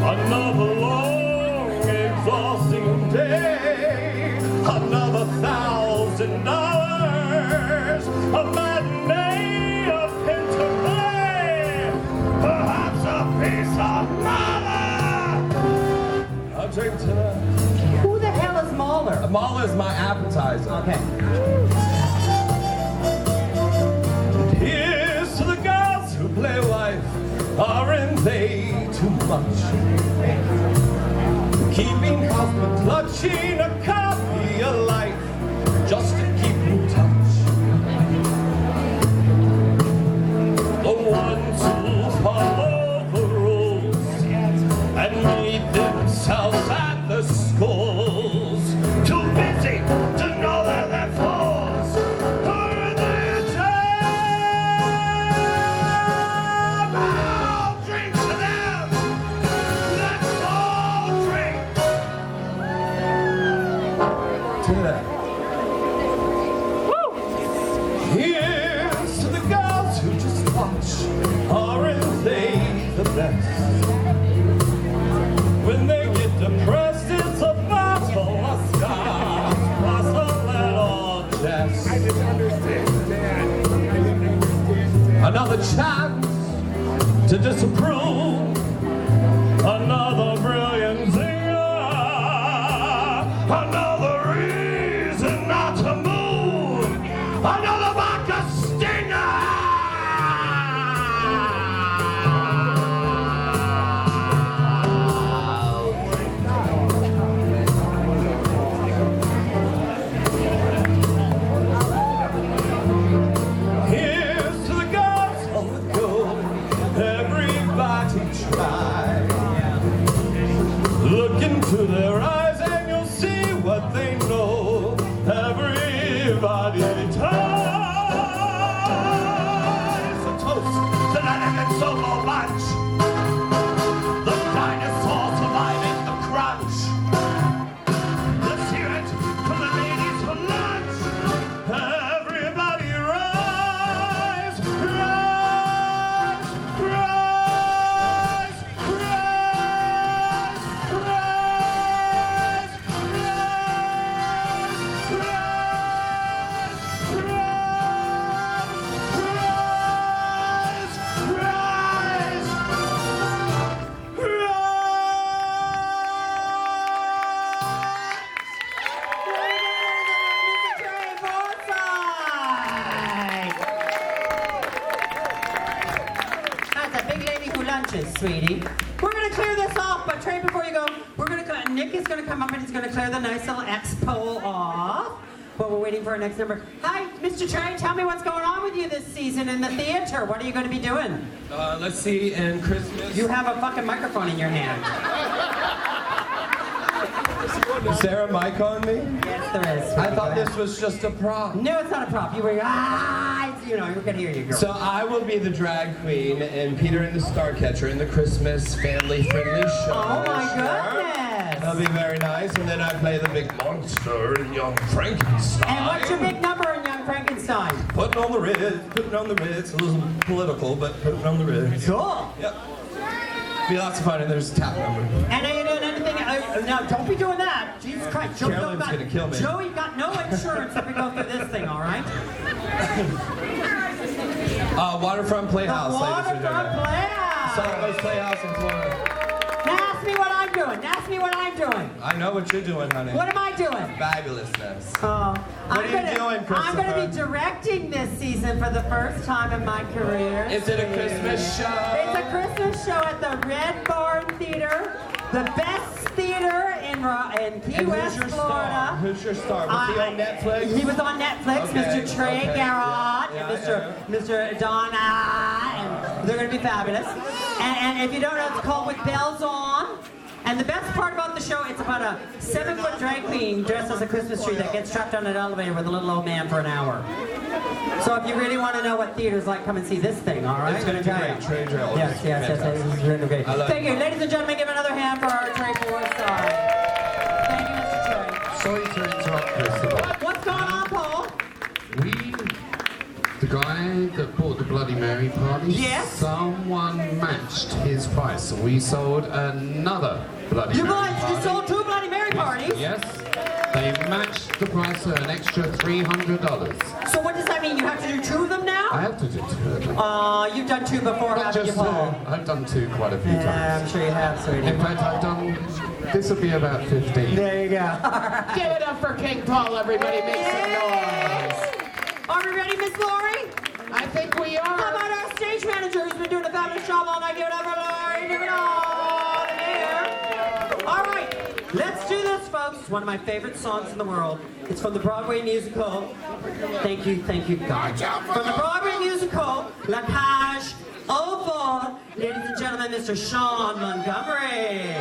[SPEAKER 8] Another long, exhausting day, another $1,000, a matinee, a pentaplay, perhaps a piece of Mahler. I'll drink to that.
[SPEAKER 5] Who the hell is Mahler?
[SPEAKER 8] Mahler's my appetizer.
[SPEAKER 5] Okay.
[SPEAKER 8] Here's to the girls who play wife, aren't they too much? Keeping house but clutching a copy of life just to keep in touch. The ones who follow the rules and meet themselves at the schools, too busy to know that they're fools. Are they a job? I'll drink to them. Let's all drink to them. Here's to the girls who just watch. Aren't they the best? When they get depressed, it's a bottle of scotch plus a little jest. I didn't understand that. Another chance to disapprove. Another brilliant zinger. Another reason not to move. Another vodka stinger. Here's to the girls on the go. Everybody try. Look into their eyes and you'll see what they know. Everybody tries. A toast to that Emmett Solo bunch. The dinosaurs surviving the crunch. Let's hear it for the ladies for lunch. Everybody rise, rise, rise, rise, rise,
[SPEAKER 5] That's a big lady who lunches, sweetie. We're gonna clear this off, but Trey, before you go, Nick is gonna come up and he's gonna clear the nice little X pole off. But we're waiting for our next number. Hi, Mr. Trey, tell me what's going on with you this season in the theater. What are you gonna be doing?
[SPEAKER 8] Let's see, in Christmas.
[SPEAKER 5] You have a fucking microphone in your hand.
[SPEAKER 8] Is there a mic on me?
[SPEAKER 5] Yes, there is.
[SPEAKER 8] I thought this was just a prop.
[SPEAKER 5] No, it's not a prop. You were, you know, you can hear you, girl.
[SPEAKER 8] So I will be the drag queen and Peter and the Starcatcher in the Christmas family-friendly show.
[SPEAKER 5] Oh my goodness!
[SPEAKER 8] That'll be very nice. And then I play the big monster in Young Frankenstein.
[SPEAKER 5] And what's your big number in Young Frankenstein?
[SPEAKER 8] Putting on the Ritz, putting on the Ritz. A little political, but putting on the Ritz.
[SPEAKER 5] Cool.
[SPEAKER 8] Yep. Be lots of fun, and there's a tap number.
[SPEAKER 5] And are you doing anything? No, don't be doing that. Jesus Christ.
[SPEAKER 8] Carolyn's gonna kill me.
[SPEAKER 5] Joey got no insurance if we go through this thing, all right?
[SPEAKER 8] Waterfront Playhouse.
[SPEAKER 5] The
[SPEAKER 8] ladies and
[SPEAKER 5] Waterfront
[SPEAKER 8] gentlemen.
[SPEAKER 5] Playhouse.
[SPEAKER 8] South Coast Playhouse in Florida.
[SPEAKER 5] Now ask me what I'm doing. Ask me what I'm doing.
[SPEAKER 8] I know what you're doing, honey.
[SPEAKER 5] What am I doing?
[SPEAKER 8] Fabulousness.
[SPEAKER 5] Oh,
[SPEAKER 8] What are you doing,
[SPEAKER 5] I'm
[SPEAKER 8] Christopher?
[SPEAKER 5] going to be directing this season for the first time in my career.
[SPEAKER 8] Is it a Christmas show?
[SPEAKER 5] It's a Christmas show at the Red Barn Theater, the best theater in Key West, Florida.
[SPEAKER 8] Who's your star? Was he on Netflix?
[SPEAKER 5] He was on Netflix,
[SPEAKER 8] Okay,
[SPEAKER 5] Mr. Trey
[SPEAKER 8] okay.
[SPEAKER 5] Garrott,
[SPEAKER 8] Yeah,
[SPEAKER 5] and Mr. Donna, and they're going to be fabulous. And if you don't know, it's called With Bells On. And the best part about the show, it's about a 7-foot drag queen dressed as a Christmas tree that gets trapped on an elevator with a little old man for an hour. So if you really want to know what theater's like, come and see this thing, all right?
[SPEAKER 8] It's going to be great. Trey Drell.
[SPEAKER 5] Yes, this is really great.
[SPEAKER 8] I love
[SPEAKER 5] Thank
[SPEAKER 8] it.
[SPEAKER 5] you. Ladies and gentlemen, give another hand for our Trey Forsythe. Thank you, Mr. Trey.
[SPEAKER 13] Sorry to interrupt, Christopher.
[SPEAKER 5] What's going on, Paul?
[SPEAKER 13] The guy that bought the Bloody Mary party,
[SPEAKER 5] yes?
[SPEAKER 13] Someone matched his price, so we sold another Bloody Mary party.
[SPEAKER 5] You sold 2 Bloody Mary parties?
[SPEAKER 13] Yes. They matched the price of an extra $300.
[SPEAKER 5] So what does that mean? You have to do 2 of them now?
[SPEAKER 13] I have to do 2 of them.
[SPEAKER 5] You've done 2 before,
[SPEAKER 13] Not
[SPEAKER 5] haven't you,
[SPEAKER 13] just
[SPEAKER 5] Paul?
[SPEAKER 13] 2. I've done 2 quite a few
[SPEAKER 5] Yeah,
[SPEAKER 13] times.
[SPEAKER 5] I'm sure you have, sweetie.
[SPEAKER 13] In fact, I've done... This will be about 15.
[SPEAKER 5] There you go.
[SPEAKER 12] Give it up for King Paul, everybody. Make some noise.
[SPEAKER 5] Are we ready, Miss Lori?
[SPEAKER 12] I think we are.
[SPEAKER 5] How about our stage manager who's been doing a fabulous job all night? Give it up for Lori. Give it all in here. All right, let's do this, folks. It's one of my favorite songs in the world. It's from the Broadway musical. Thank you, God. From the Broadway musical, La Cage aux Folles, ladies and gentlemen, Mr. Sean Montgomery.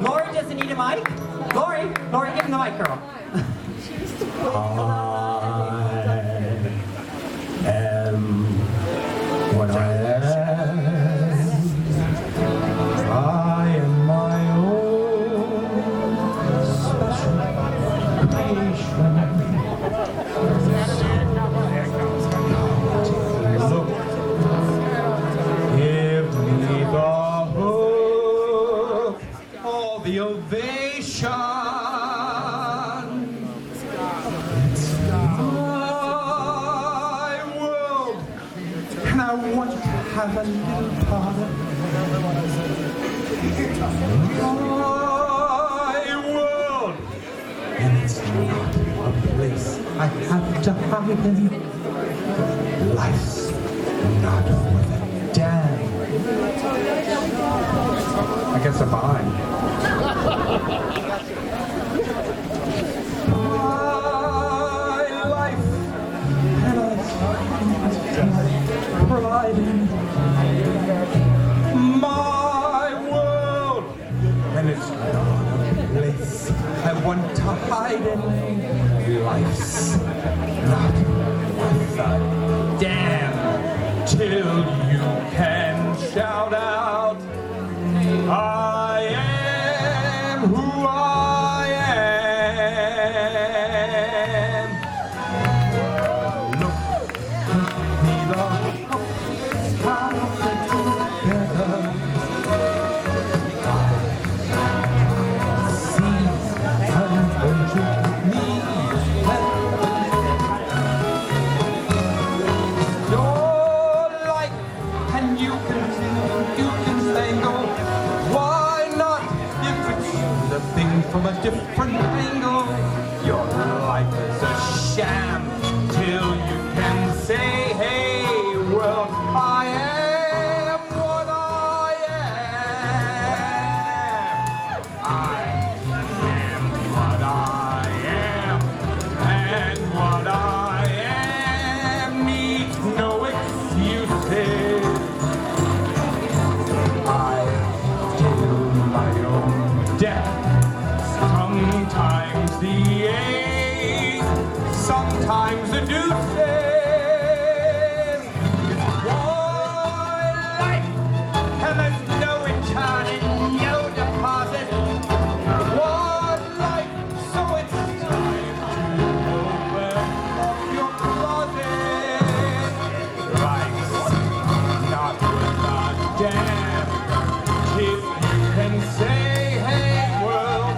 [SPEAKER 5] Lori doesn't need a mic. Lori, give him the mic, girl.
[SPEAKER 8] I am what I am. I am my own special creation. Look, give me the hook or the ovation. I want to have a little part of my world. And it's not a place I have to hide in. Life's not worth a damn. I guess I'm behind. My life and pride in my world, and it's not a place I want to hide in. Life's not worth a damn till you can shout out, I am who I am. Look, me the from a different angle. Your life is a sham till you can say, hey world, I am what I am. I am what I am, and what I am needs no excuses. I deal my own death. Sometimes the ache, sometimes the deuces. One life, and there's no return and no deposit. One life, so it's time to open up your closet. Life's not worth a damn if you can say, hey world,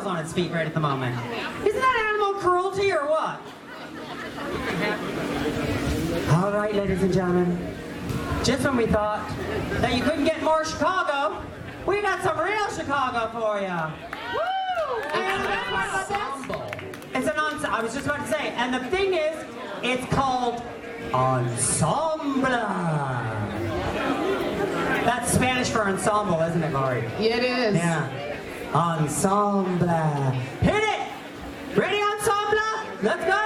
[SPEAKER 5] on its feet right at the moment. Isn't that animal cruelty or what? All right, ladies and gentlemen. Just when we thought that you couldn't get more Chicago, we got some real Chicago for you. Woo! And the best part about this, it's an ensemble. I was just about to say, and the thing is, it's called Ensemble. That's Spanish for ensemble, isn't it, Laurie?
[SPEAKER 12] It is.
[SPEAKER 5] Yeah. Ensemble. Hit it! Ready, ensemble? Let's go!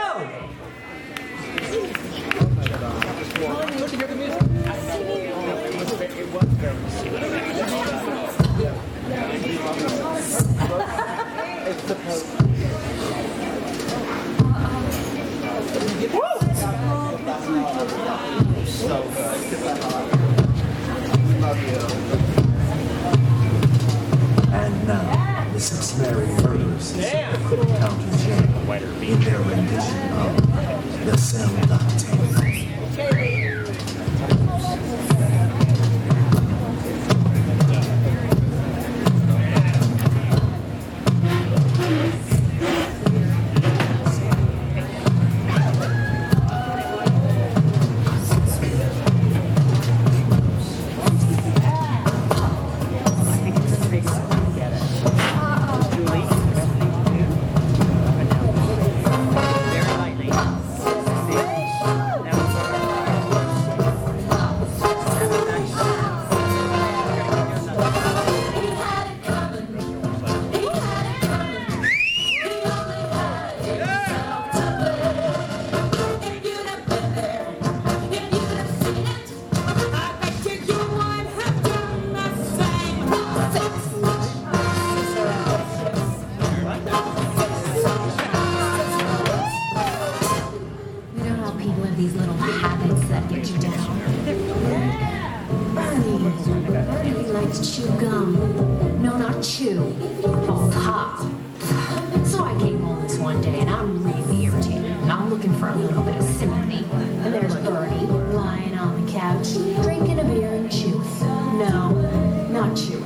[SPEAKER 8] And now, the six merry murderers couldn't counter Jane in their rendition of the Cell Block Tale.
[SPEAKER 15] These little habits that get you down. Bernie likes to chew gum. No, not chew. Pop. So I came home this one day and I'm really irritated. And I'm looking for a little bit of sympathy. And there's Bernie lying on the couch, drinking a beer and chewing. No, not chewing.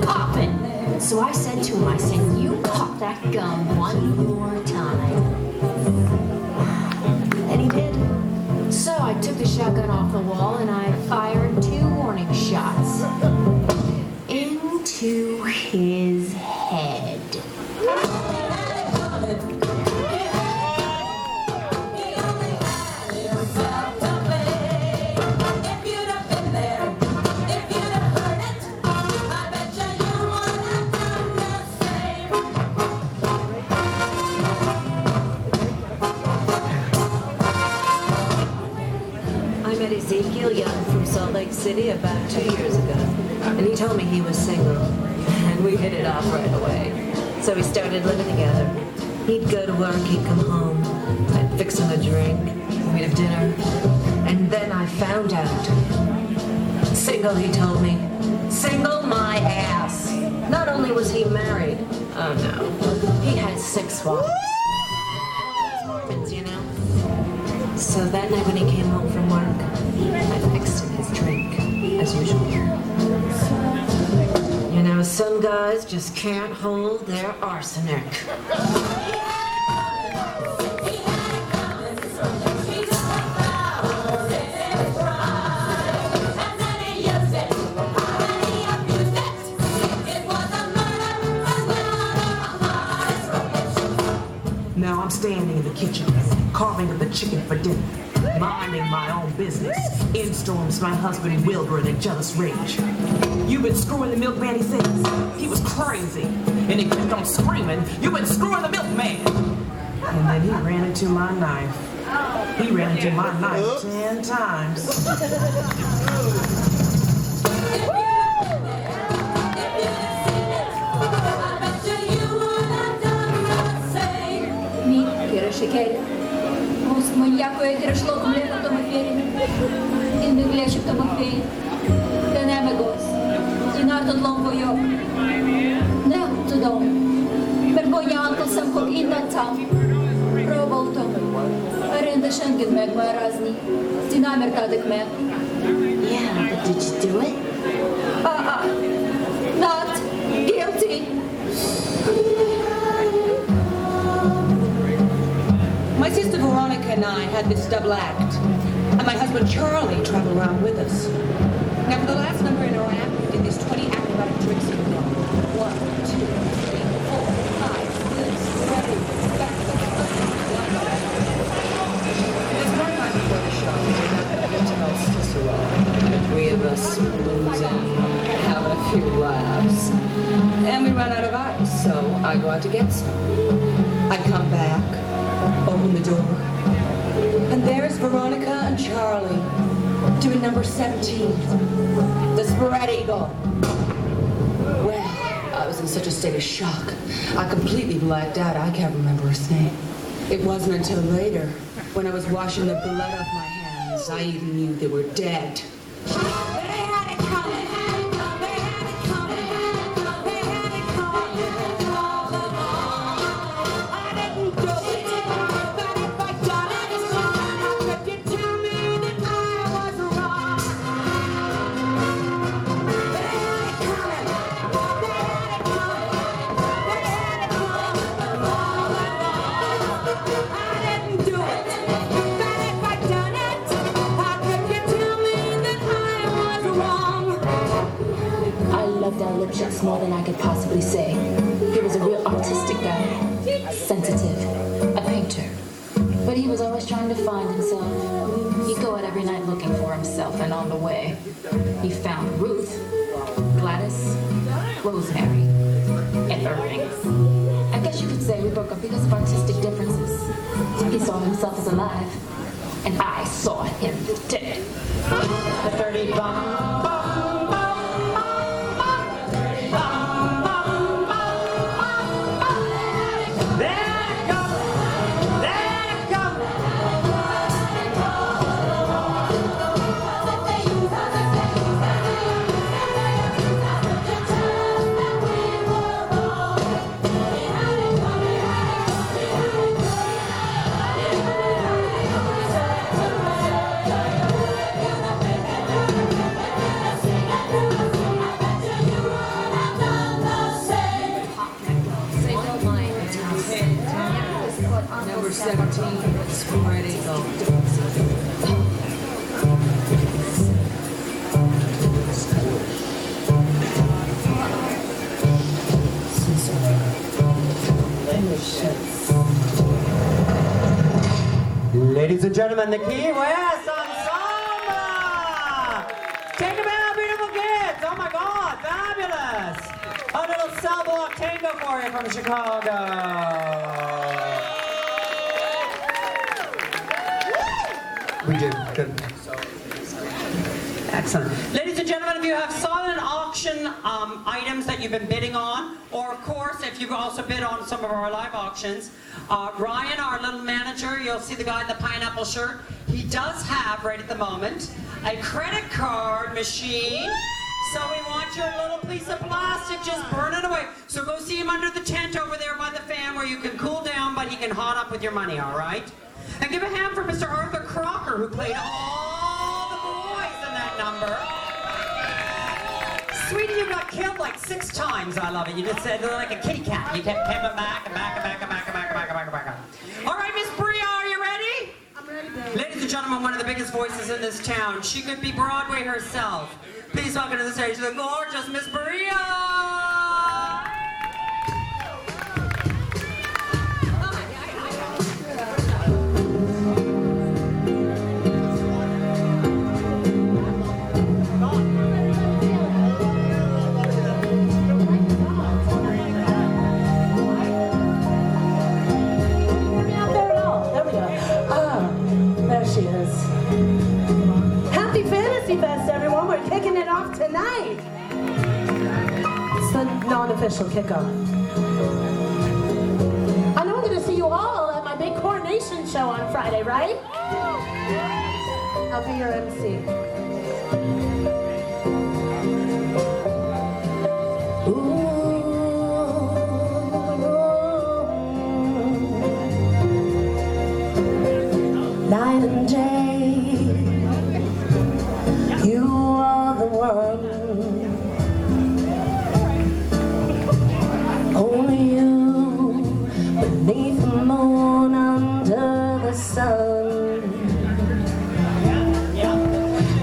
[SPEAKER 15] Popping. So I said to him, I said, you pop that gum one more time. And he did. So I took the shotgun off the wall and I fired 2 warning shots into his head.
[SPEAKER 16] Ezekiel Young from Salt Lake City about 2 years ago. And he told me he was single. And we hit it off right away. So we started living together. He'd go to work, he'd come home. I'd fix him a drink. We'd have dinner. And then I found out. Single, he told me. Single my ass. Not only was he married, oh no, he had 6 wives. Mormons, you know? So that night when he came home from work, I fixed him his drink, as usual. You know, some guys just can't hold their arsenic.
[SPEAKER 11] Now I'm standing in the kitchen, carving up the chicken for dinner, minding my own business. In storms my husband Wilbur in a jealous rage. You've been screwing the milkman, he says. He was crazy. And he kept on screaming, you've been screwing the milkman. And then he ran into my knife. He ran into my knife 10 times.
[SPEAKER 4] Шикарно. Маньяко е грешло в млекото мафери. И не глеше към мафери. Да не ме гос. Dinartot long vagyok. Nem tudom. Megonyálkozom, hogy innentám. Próbáltam. Rendesen kell megmárazni. Ti nem értetek meg.
[SPEAKER 15] Yeah, but did you do it?
[SPEAKER 4] Not guilty.
[SPEAKER 11] My sister Veronica and I had this double act, and my husband Charlie traveled around with us. Now, for the last number in our act, we did these 20 acrobatic tricks in the film. 1, 2, 3, 4, 5, 6, 7, back, There's one night before the show, we did not have to tell Cicero. The 3 of us, booze in.
[SPEAKER 16] few laughs. And we run out of ice, so I go out to get some. I come back, open the door, and there's Veronica and Charlie doing number 17, the Spread Eagle. Well, I was in such a state of shock. I completely blacked out. I can't remember a thing. It wasn't until later, when I was washing the blood off my hands, I even knew they were dead.
[SPEAKER 15] That lip just more than I could possibly say. He was a real artistic guy, sensitive, a painter. But he was always trying to find himself. He'd go out every night looking for himself, and on the way, he found Ruth, Gladys, Rosemary, and Irving. I guess you could say we broke up because of artistic differences. He saw himself as alive, and I saw him dead.
[SPEAKER 5] The 30 bomb.
[SPEAKER 16] Number 17, Spread Eagle.
[SPEAKER 5] Ladies and gentlemen, the Key West Ensemble! Take them out, beautiful kids! Oh my God, fabulous! A little cell block tango for you from Chicago. We did good. Excellent. Ladies and gentlemen, if you have silent auction items that you've been bidding on, or of course, if you've also bid on some of our live auctions, Ryan, our little manager, you'll see the guy in the pineapple shirt, he does have, right at the moment, a credit card machine. So we want your little piece of plastic, just burn it away. So go see him under the tent over there by the fan where you can cool down, but he can hot up with your money, all right? And give a hand for Mr. Arthur Crocker, who played all the boys in that number. Sweetie, you got killed like 6 times. I love it. You just said like a kitty cat. You kept coming back and back and back and back and back and back and back and back. All right, Miss Bria, are you ready?
[SPEAKER 11] I'm ready, babe.
[SPEAKER 5] Ladies and gentlemen, one of the biggest voices in this town. She could be Broadway herself. Please welcome to the stage the gorgeous Miss Bria.
[SPEAKER 10] Happy Fantasy Fest, everyone. We're kicking it off tonight. It's the non-official kickoff. I know I'm going to see you all at my big coronation show on Friday, right? I'll be your MC. Night and day, you are the one. Only you, beneath the moon, under the sun.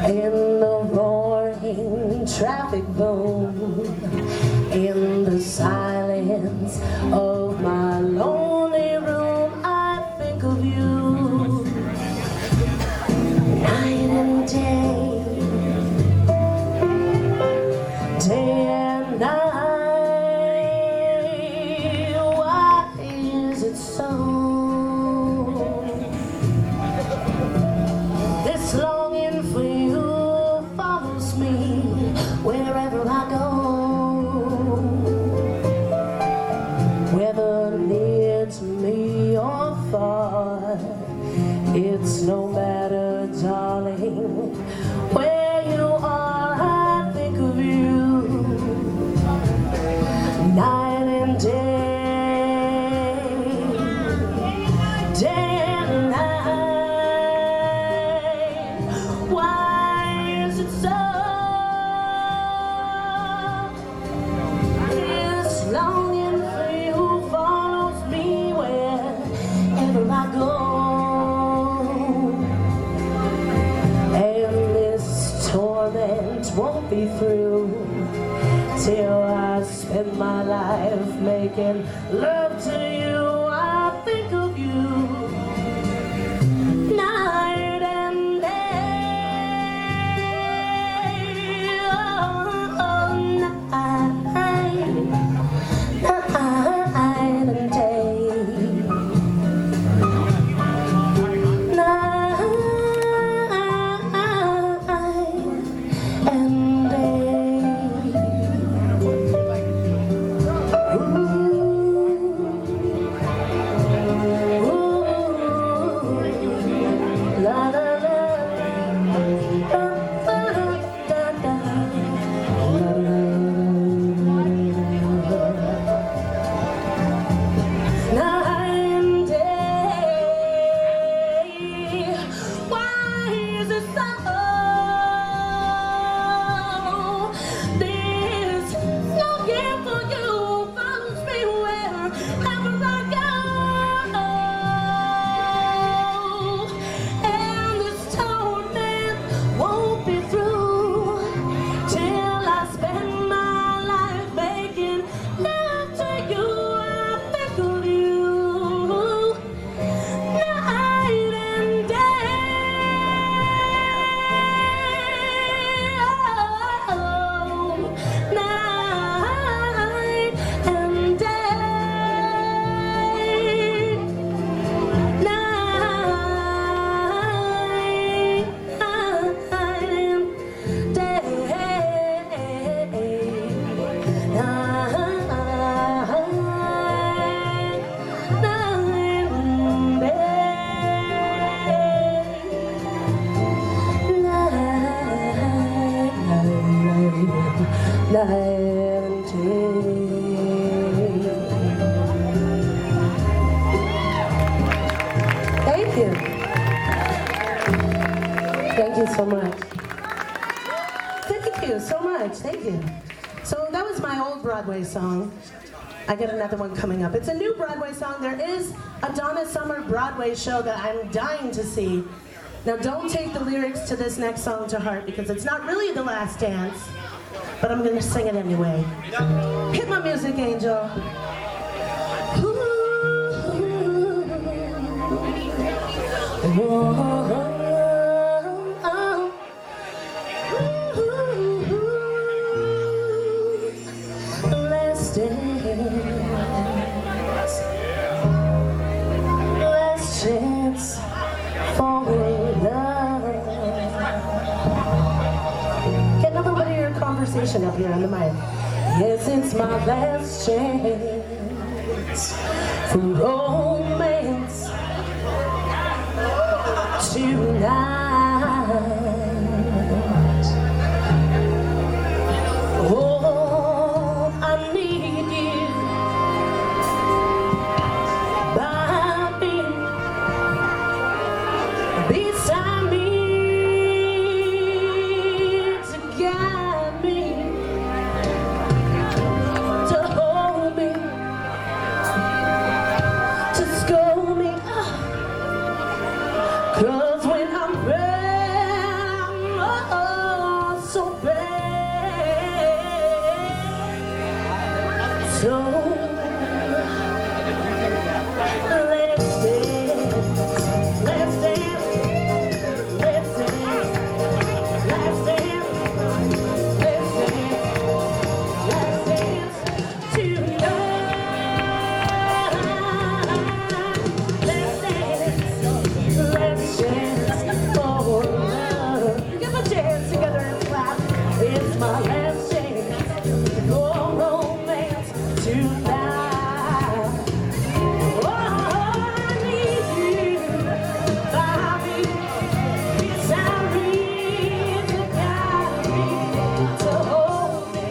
[SPEAKER 10] In the roaring traffic boom, in the silence of my lonely room, I think of you. Night and day, day
[SPEAKER 1] and why is it so? This longing for you follows me wherever I go. Whether near to me or far, it's no matter, darling, where you are, I think of you night and day, day and night. Why is it so? This longing for you follows me wherever I go. Won't be through till I spend my life making love to you. I think of you night and day. Oh, night and day. Thank you. Thank you so much. Thank you so much. Thank you. So that was my old Broadway song. I got another one coming up. It's a new Broadway song. There is a Donna Summer Broadway show that I'm dying to see. Now don't take the lyrics to this next song to heart because it's not really The Last Dance, but I'm gonna sing it anyway. Hit my music, Angel. Let's dance. Let's chance for love. Get another bit of your conversation up here on the mic. Yes, it's my last chance for romance tonight. Oh, I need you by me, beside me, to guide me, to hold me, to scold me. 'Cause when I'm bad, I'm so bad. So let's dance, let's dance, let's dance, let's dance, let's dance.
[SPEAKER 10] tonight. Oh, I need you by me, beside me, to guide me, to hold me,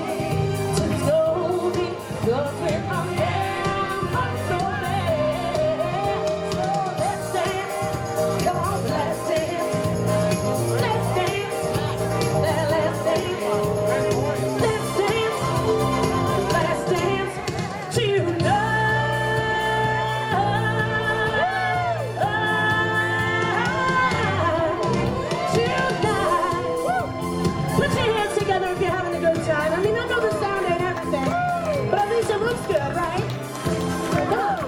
[SPEAKER 10] to scold me, 'cause when I'm down, I'm so bad. So let's dance, come on, let's dance, let's dance, let's dance, let's dance, let's dance tonight. Put your hands together if you're having a good time. I mean, I know the sound ain't everything, but at least it looks good, right? Come on.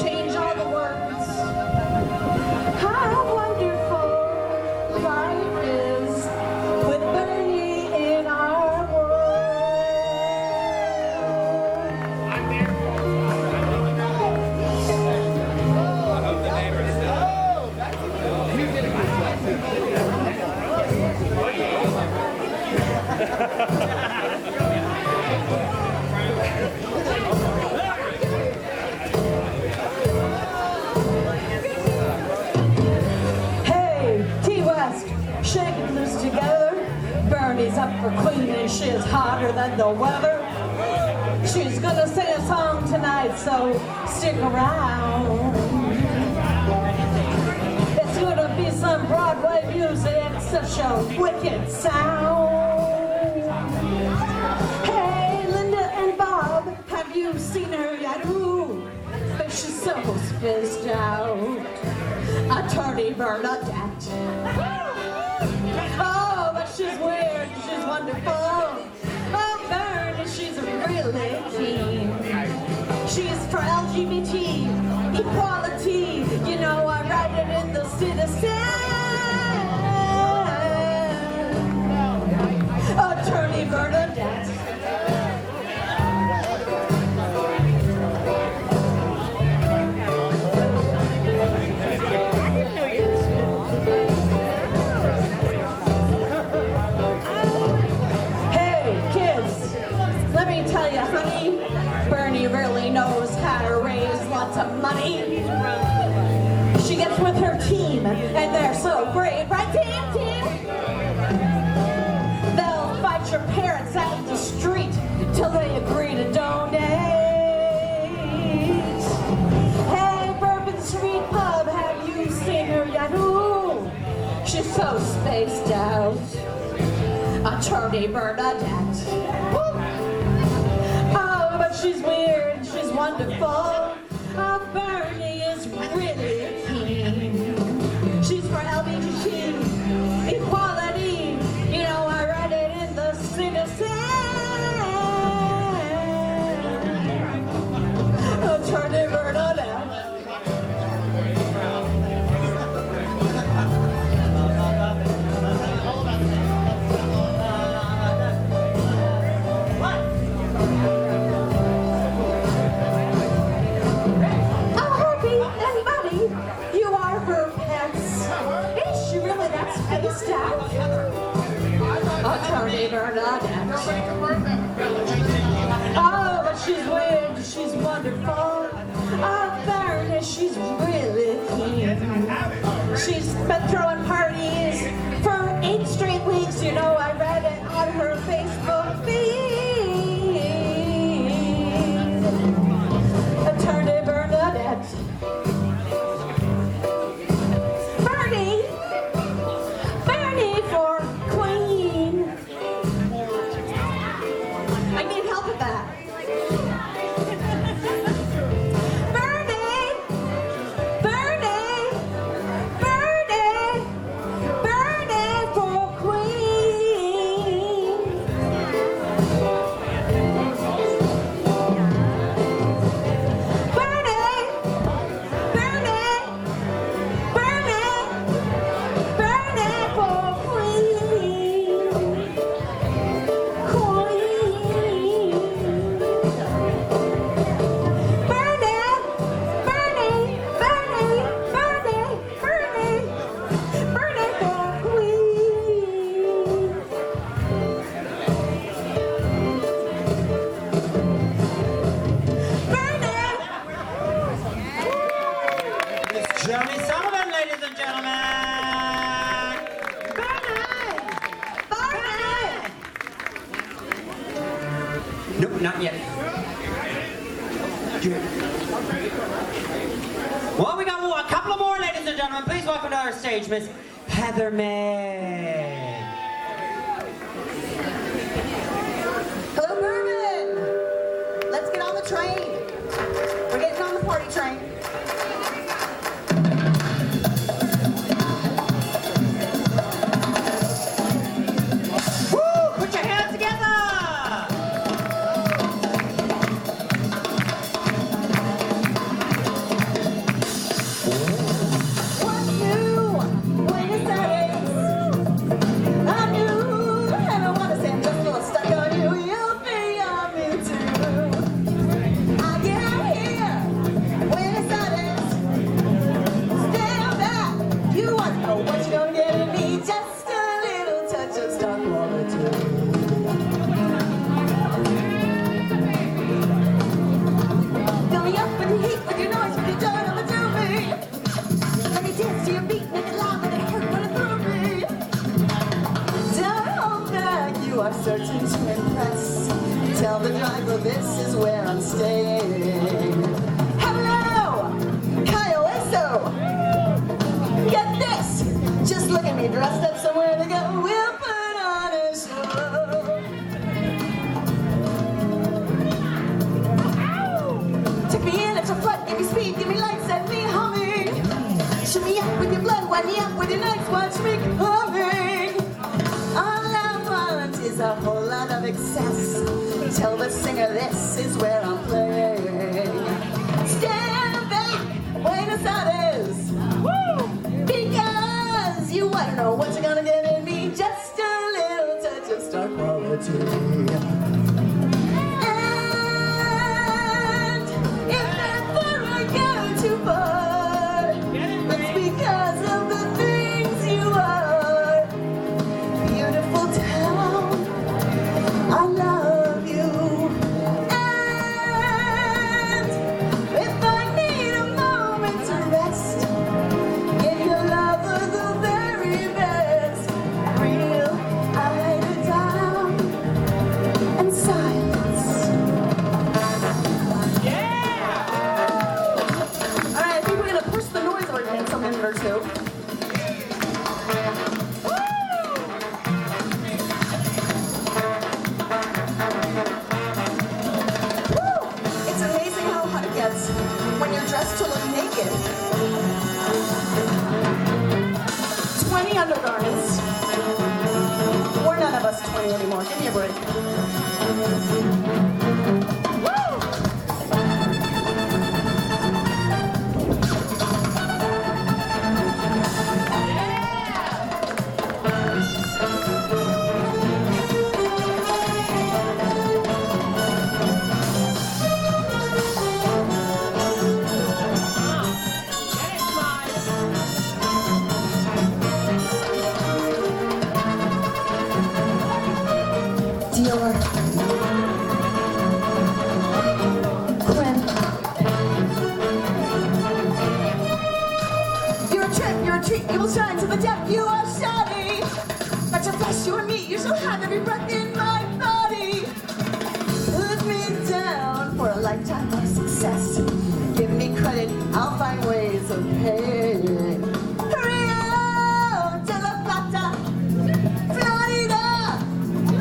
[SPEAKER 10] Change all the words. How wonderful life is with Bernie in our Hey, T West, shaking loose together. Bernie's up for queen and she's hotter than the weather. She's gonna sing a song tonight, so stick around. It's gonna be some Broadway music, such a wicked sound. Hey, Linda and Bob, have you seen her yet? Ooh, but she's so spaced out. Attorney Bernadette. Oh, but she's weird, she's wonderful. Oh, Bernie, she's really keen. She's for LGBT, equality. You know, I write it in the Citizen. Attorney Bernadette. Let me tell you, honey, Bernie really knows how to raise lots of money. She gets with her team, and they're so great, right, team? They'll fight your parents out in the street till they agree to donate. Hey, Bourbon Street Pub, have you seen her yet? Ooh, she's so spaced out. Attorney Bernadette. Oh, but she's weird, she's wonderful. Oh, Bernie is really keen. She's for LGBT, equality. You know, I read it in the Citizen. Attorney Bernadette. Attorney Bernadette. Oh, but she's weird, she's wonderful. Oh, Bernie, she's really keen. She's been throwing parties for 8 straight weeks. You know, I read it on her Facebook feed. Attorney Bernadette. Bernie for queen. I need help with that. Bernie
[SPEAKER 5] Well, we got a couple of more, ladies and gentlemen. Please welcome to our stage, Miss Heather May.
[SPEAKER 17] Hello, Bourbon. Let's get on the train. We're getting on the party train.
[SPEAKER 5] Woo! Put your hands together.
[SPEAKER 17] What's new? Buenos Aires. I'm new, and I wanna say I'm just a little stuck on you. You'll be on me too. I get here, Buenos Aires. Stand back. You wanna know what you're gonna get in me? Just a little touch of star quality. Fill me up with the heat, with your noise, with your joy, I'ma do me. Let me dance to your beat, make it loud, let it hurt running through me. Don't hold back, you are certain to impress. Tell the driver this is where I'm staying. Hello, Kyle Esso. Get this, just look at me dressed up somewhere to go. We'll put on a show. Take me in at your front, give me speed, give me light, set me humming. Shoot me up with your blood, wind me up with your nights, watch me coming. All I want is a whole lot of excess. Tell the singer this is where I'm playing. Stand back, Buenos Aires. Woo! Because you wanna know what you're gonna get in me. Just a little touch of star quality. If ever I go too far, it's because of the things you are. Beautiful town, I love you. And if I need a moment to rest, give your lover the very best. Real eider down and silence. All right, I think we're gonna push the noise ordinance a minute or two. Woo! It's amazing how hot it gets when you're dressed to look naked. 20 undergarments. We're none of us 20 anymore. Give me a break. Woo! Dior. Quinn. You're a trip, you're a treat, you will shine to the depth, you are shoddy. But your flesh, you are me, you shall have every breath in my body. Put me down for a lifetime of success. Give me credit, I'll find ways of paying. Rio de la Plata, Florida,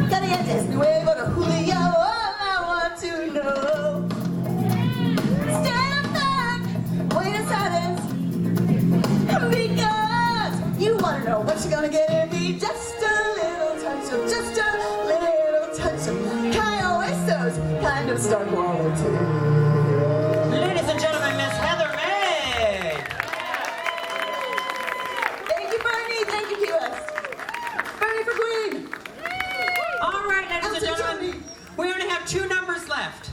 [SPEAKER 17] Calientes, Nuevo de Julio, all I want to know. Stand back, Buenos Aires, because you want to know what you're gonna get in me. Just a little touch of, just a little touch of Kyle Esso's kind of star quality.
[SPEAKER 5] Ladies and gentlemen, Miss Heather May.
[SPEAKER 17] Thank you, Bernie. Thank you, Key West. Bernie for Queen.
[SPEAKER 5] All right, ladies and gentlemen, we only have 2 numbers left.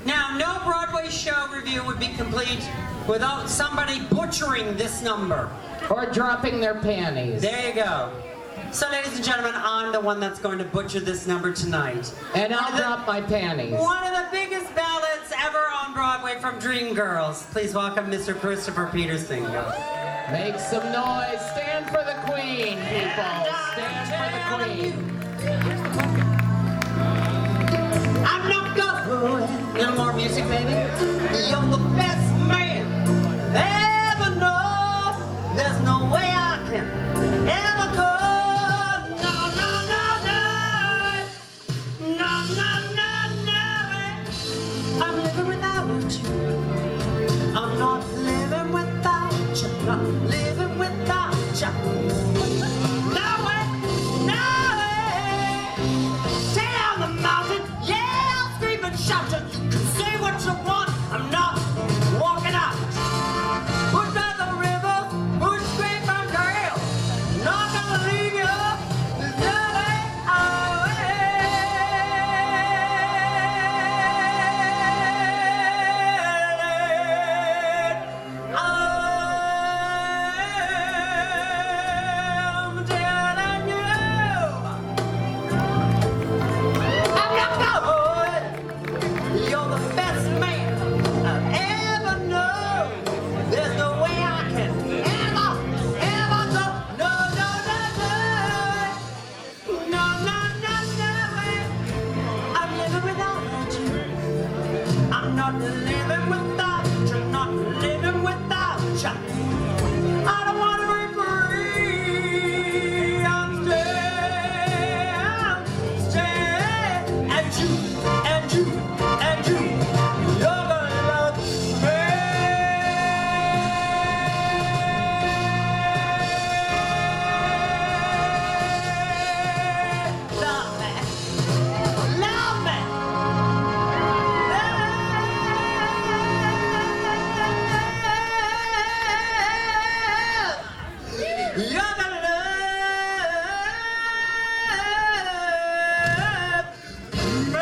[SPEAKER 5] Now, no Broadway show review would be complete without somebody butchering this number.
[SPEAKER 12] Or dropping their panties.
[SPEAKER 5] There you go. So, ladies and gentlemen, I'm the one that's going to butcher this number tonight.
[SPEAKER 12] And I'll drop my panties.
[SPEAKER 5] One of the biggest ballads ever on Broadway from Dreamgirls. Please welcome Mr. Christopher Peterson.
[SPEAKER 12] Make some noise. Stand for the Queen, people. Stand for the Queen.
[SPEAKER 5] I'm not gonna could. A little more music, baby. You're the best man ever know. There's no way I can ever go. No, no, no, no. No, no, no, no. I'm living without you. I'm not living without you. Not living without you. No way, no way. Stay down the mountain, yell, scream and shout it. You can say what you want. I'm not walking out. Push down the river, push straight from trail. Not gonna leave you. There's no way away. Living without you, not living without you. I don't want to be free. I'm staying. And you, and you, and you, you're gonna love me. Love me, love me. You're gonna love me.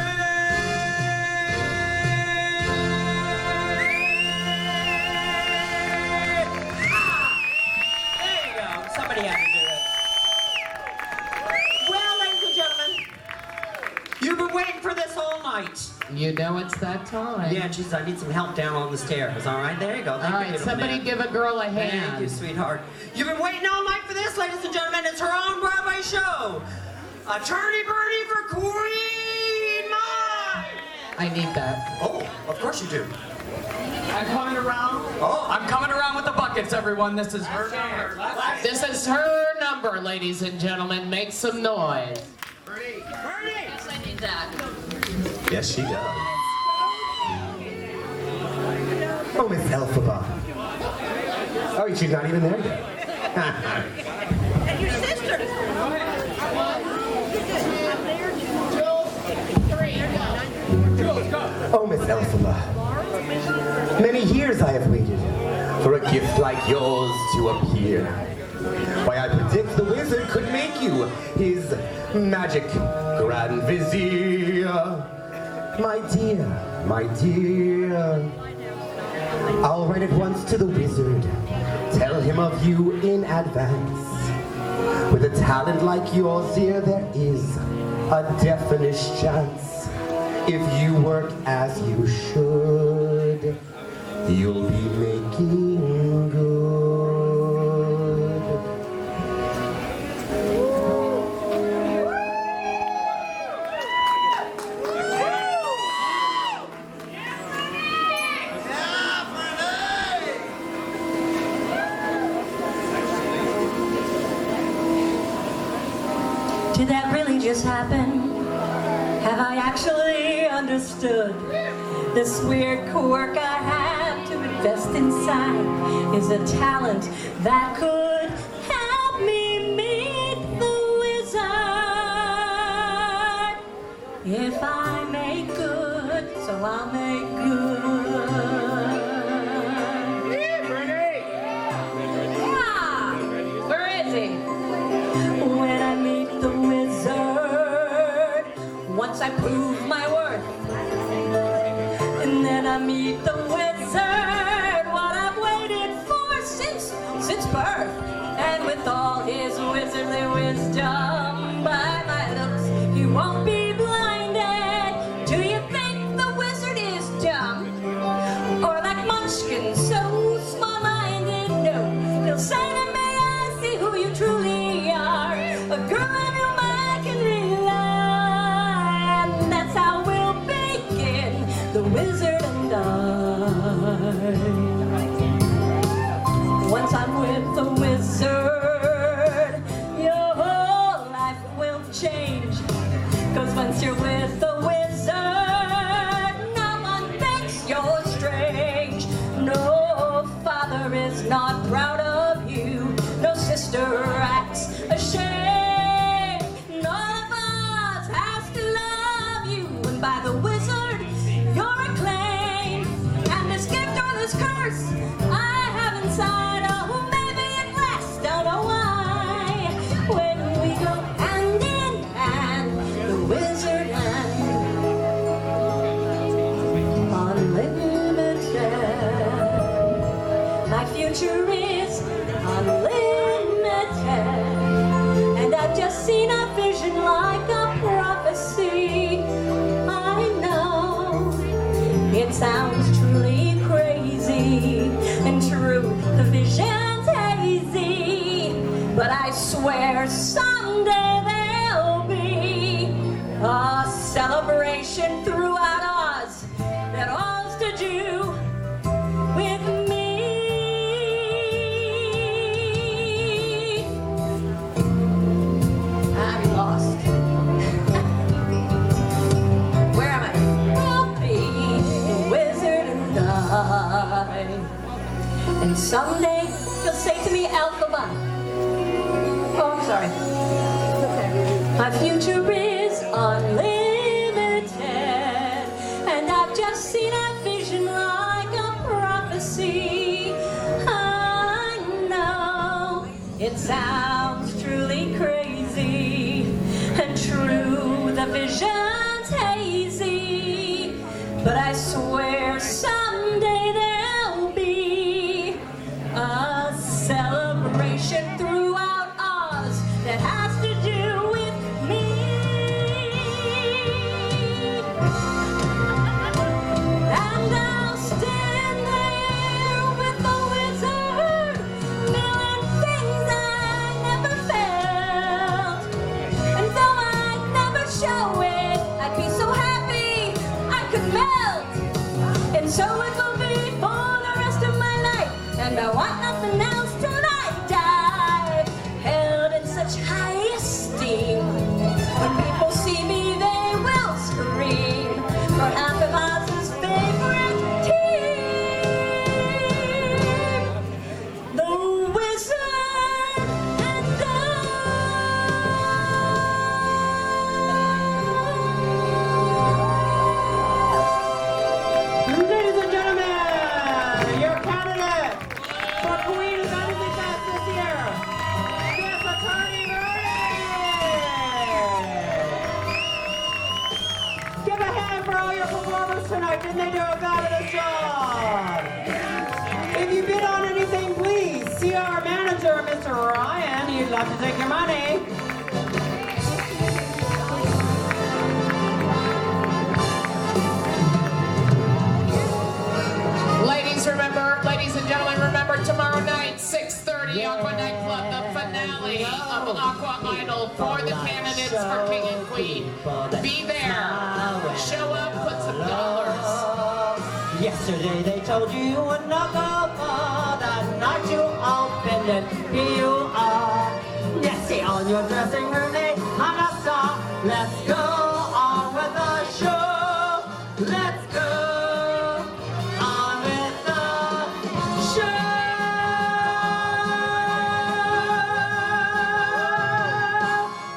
[SPEAKER 5] There you go. Somebody had to do it. Well, ladies and gentlemen, you've been waiting for this all night.
[SPEAKER 12] You know it's that time.
[SPEAKER 5] Yeah, Jesus, I need some help down on the stairs. All right, there you go.
[SPEAKER 12] All right, somebody give a girl a hand.
[SPEAKER 5] Thank you, sweetheart. You've been waiting all night for this, ladies and gentlemen. It's her own Broadway show. Attorney Bernie for Queen Mine.
[SPEAKER 12] I need that.
[SPEAKER 5] Oh, of course you do.
[SPEAKER 9] I'm coming around.
[SPEAKER 5] Oh,
[SPEAKER 9] I'm coming around with the buckets, everyone. This is her number.
[SPEAKER 12] This is her number, ladies and gentlemen. Make some noise.
[SPEAKER 5] Bernie.
[SPEAKER 4] Yes, I need that.
[SPEAKER 8] Yes, she does. Oh, Miss Elphaba. Oh, she's not even there yet.
[SPEAKER 17] And your sister.
[SPEAKER 8] Oh, Miss Elphaba. Many years I have waited for a gift like yours to appear. Why, I predict the wizard could make you his magic grand vizier. My dear, I'll write at once to the wizard. Tell him of you in advance. With a talent like yours, dear, there is a definite chance. If you work as you should, you'll be making good.
[SPEAKER 10] Did that really just happen? Have I actually understood? This weird quirk I have to invest inside is a talent that could help me meet the wizard. If I make good, so I'll make good. Ah, where is he? When I meet the wizard, once I prove my worth, and then I meet the wizard, what I've waited for since birth, and with all his wizardly wisdom, by my looks, he won't be blinded. Do you think the wizard is dumb, or like Munchkin, so small-minded? No, he'll say to me, I see who you truly are, a girl on whom I can rely, and that's how we'll begin wizard, your whole life will change. 'Cause once you're with the wizard, no one thinks you're strange. No father is not proud of you. No sister acts ashamed. None of us has to love you. And by the wizard, you're acclaimed. And this gift or this curse I have inside, oh, maybe it lasts, don't know why. When we go hand in hand, the wizard and unlimited. My future is unlimited. And I've just seen a vision like a prophecy. I know it sounds truly crazy, and true, the vision's hazy. But I swear someday there'll be a celebration throughout Oz that all's to do with me. I'm lost. Where am I? We'll be the wizard and I. And someday you'll say to me, Alphaba. Oh, I'm sorry. Okay. My future is unlimited. And I've just seen a vision like a prophecy. I know it sounds truly crazy, and true, the vision's hazy. But I swear someday there'll be a celebration throughout Oz that has to do with me. And I'll stand there with the wizard, feeling things I never felt. And though I'd never show it, I'd be so happy I could melt. And so it will be for the rest of my life. And I want nothing else till I die. Held in such high esteem. When people see me, they will scream. For half of Oz's favorite team, the wizard and
[SPEAKER 5] Ladies and gentlemen, your candidate for Queen of Fantasy Fest this year, Miss Attorney Verdi. Give a hand for all your performers tonight. Didn't they do a fabulous job? If you bid on anything, please see our manager, Mr. Ryan. He'd love to take your money.
[SPEAKER 12] Ladies and gentlemen, remember tomorrow night, 6:30, Aqua Nightclub, the finale of Aqua Idol for the candidates for King and Queen. Be there. Show up, put some dollars.
[SPEAKER 5] Yesterday they told you you would knock off that night you opened it. Here you are. Nessie on your dressing room, they hung a star. Let's go on with the show. Let's go on with the show.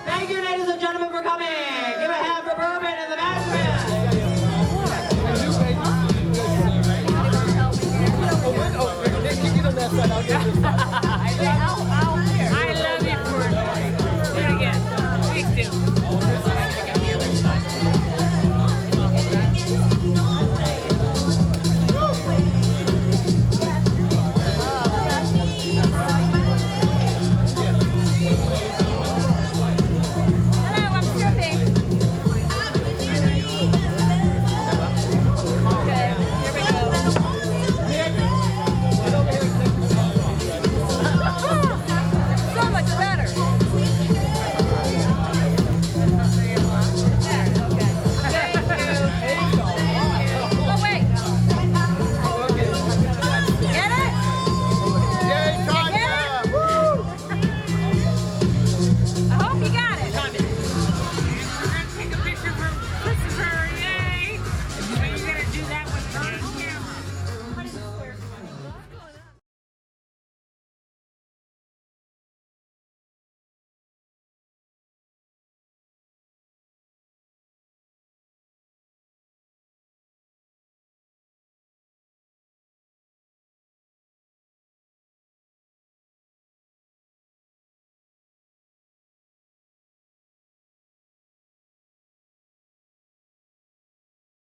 [SPEAKER 5] Thank you, ladies and gentlemen, for coming. Give a hand for Bourbon and the management.
[SPEAKER 2] Get on that side, I'll get this side.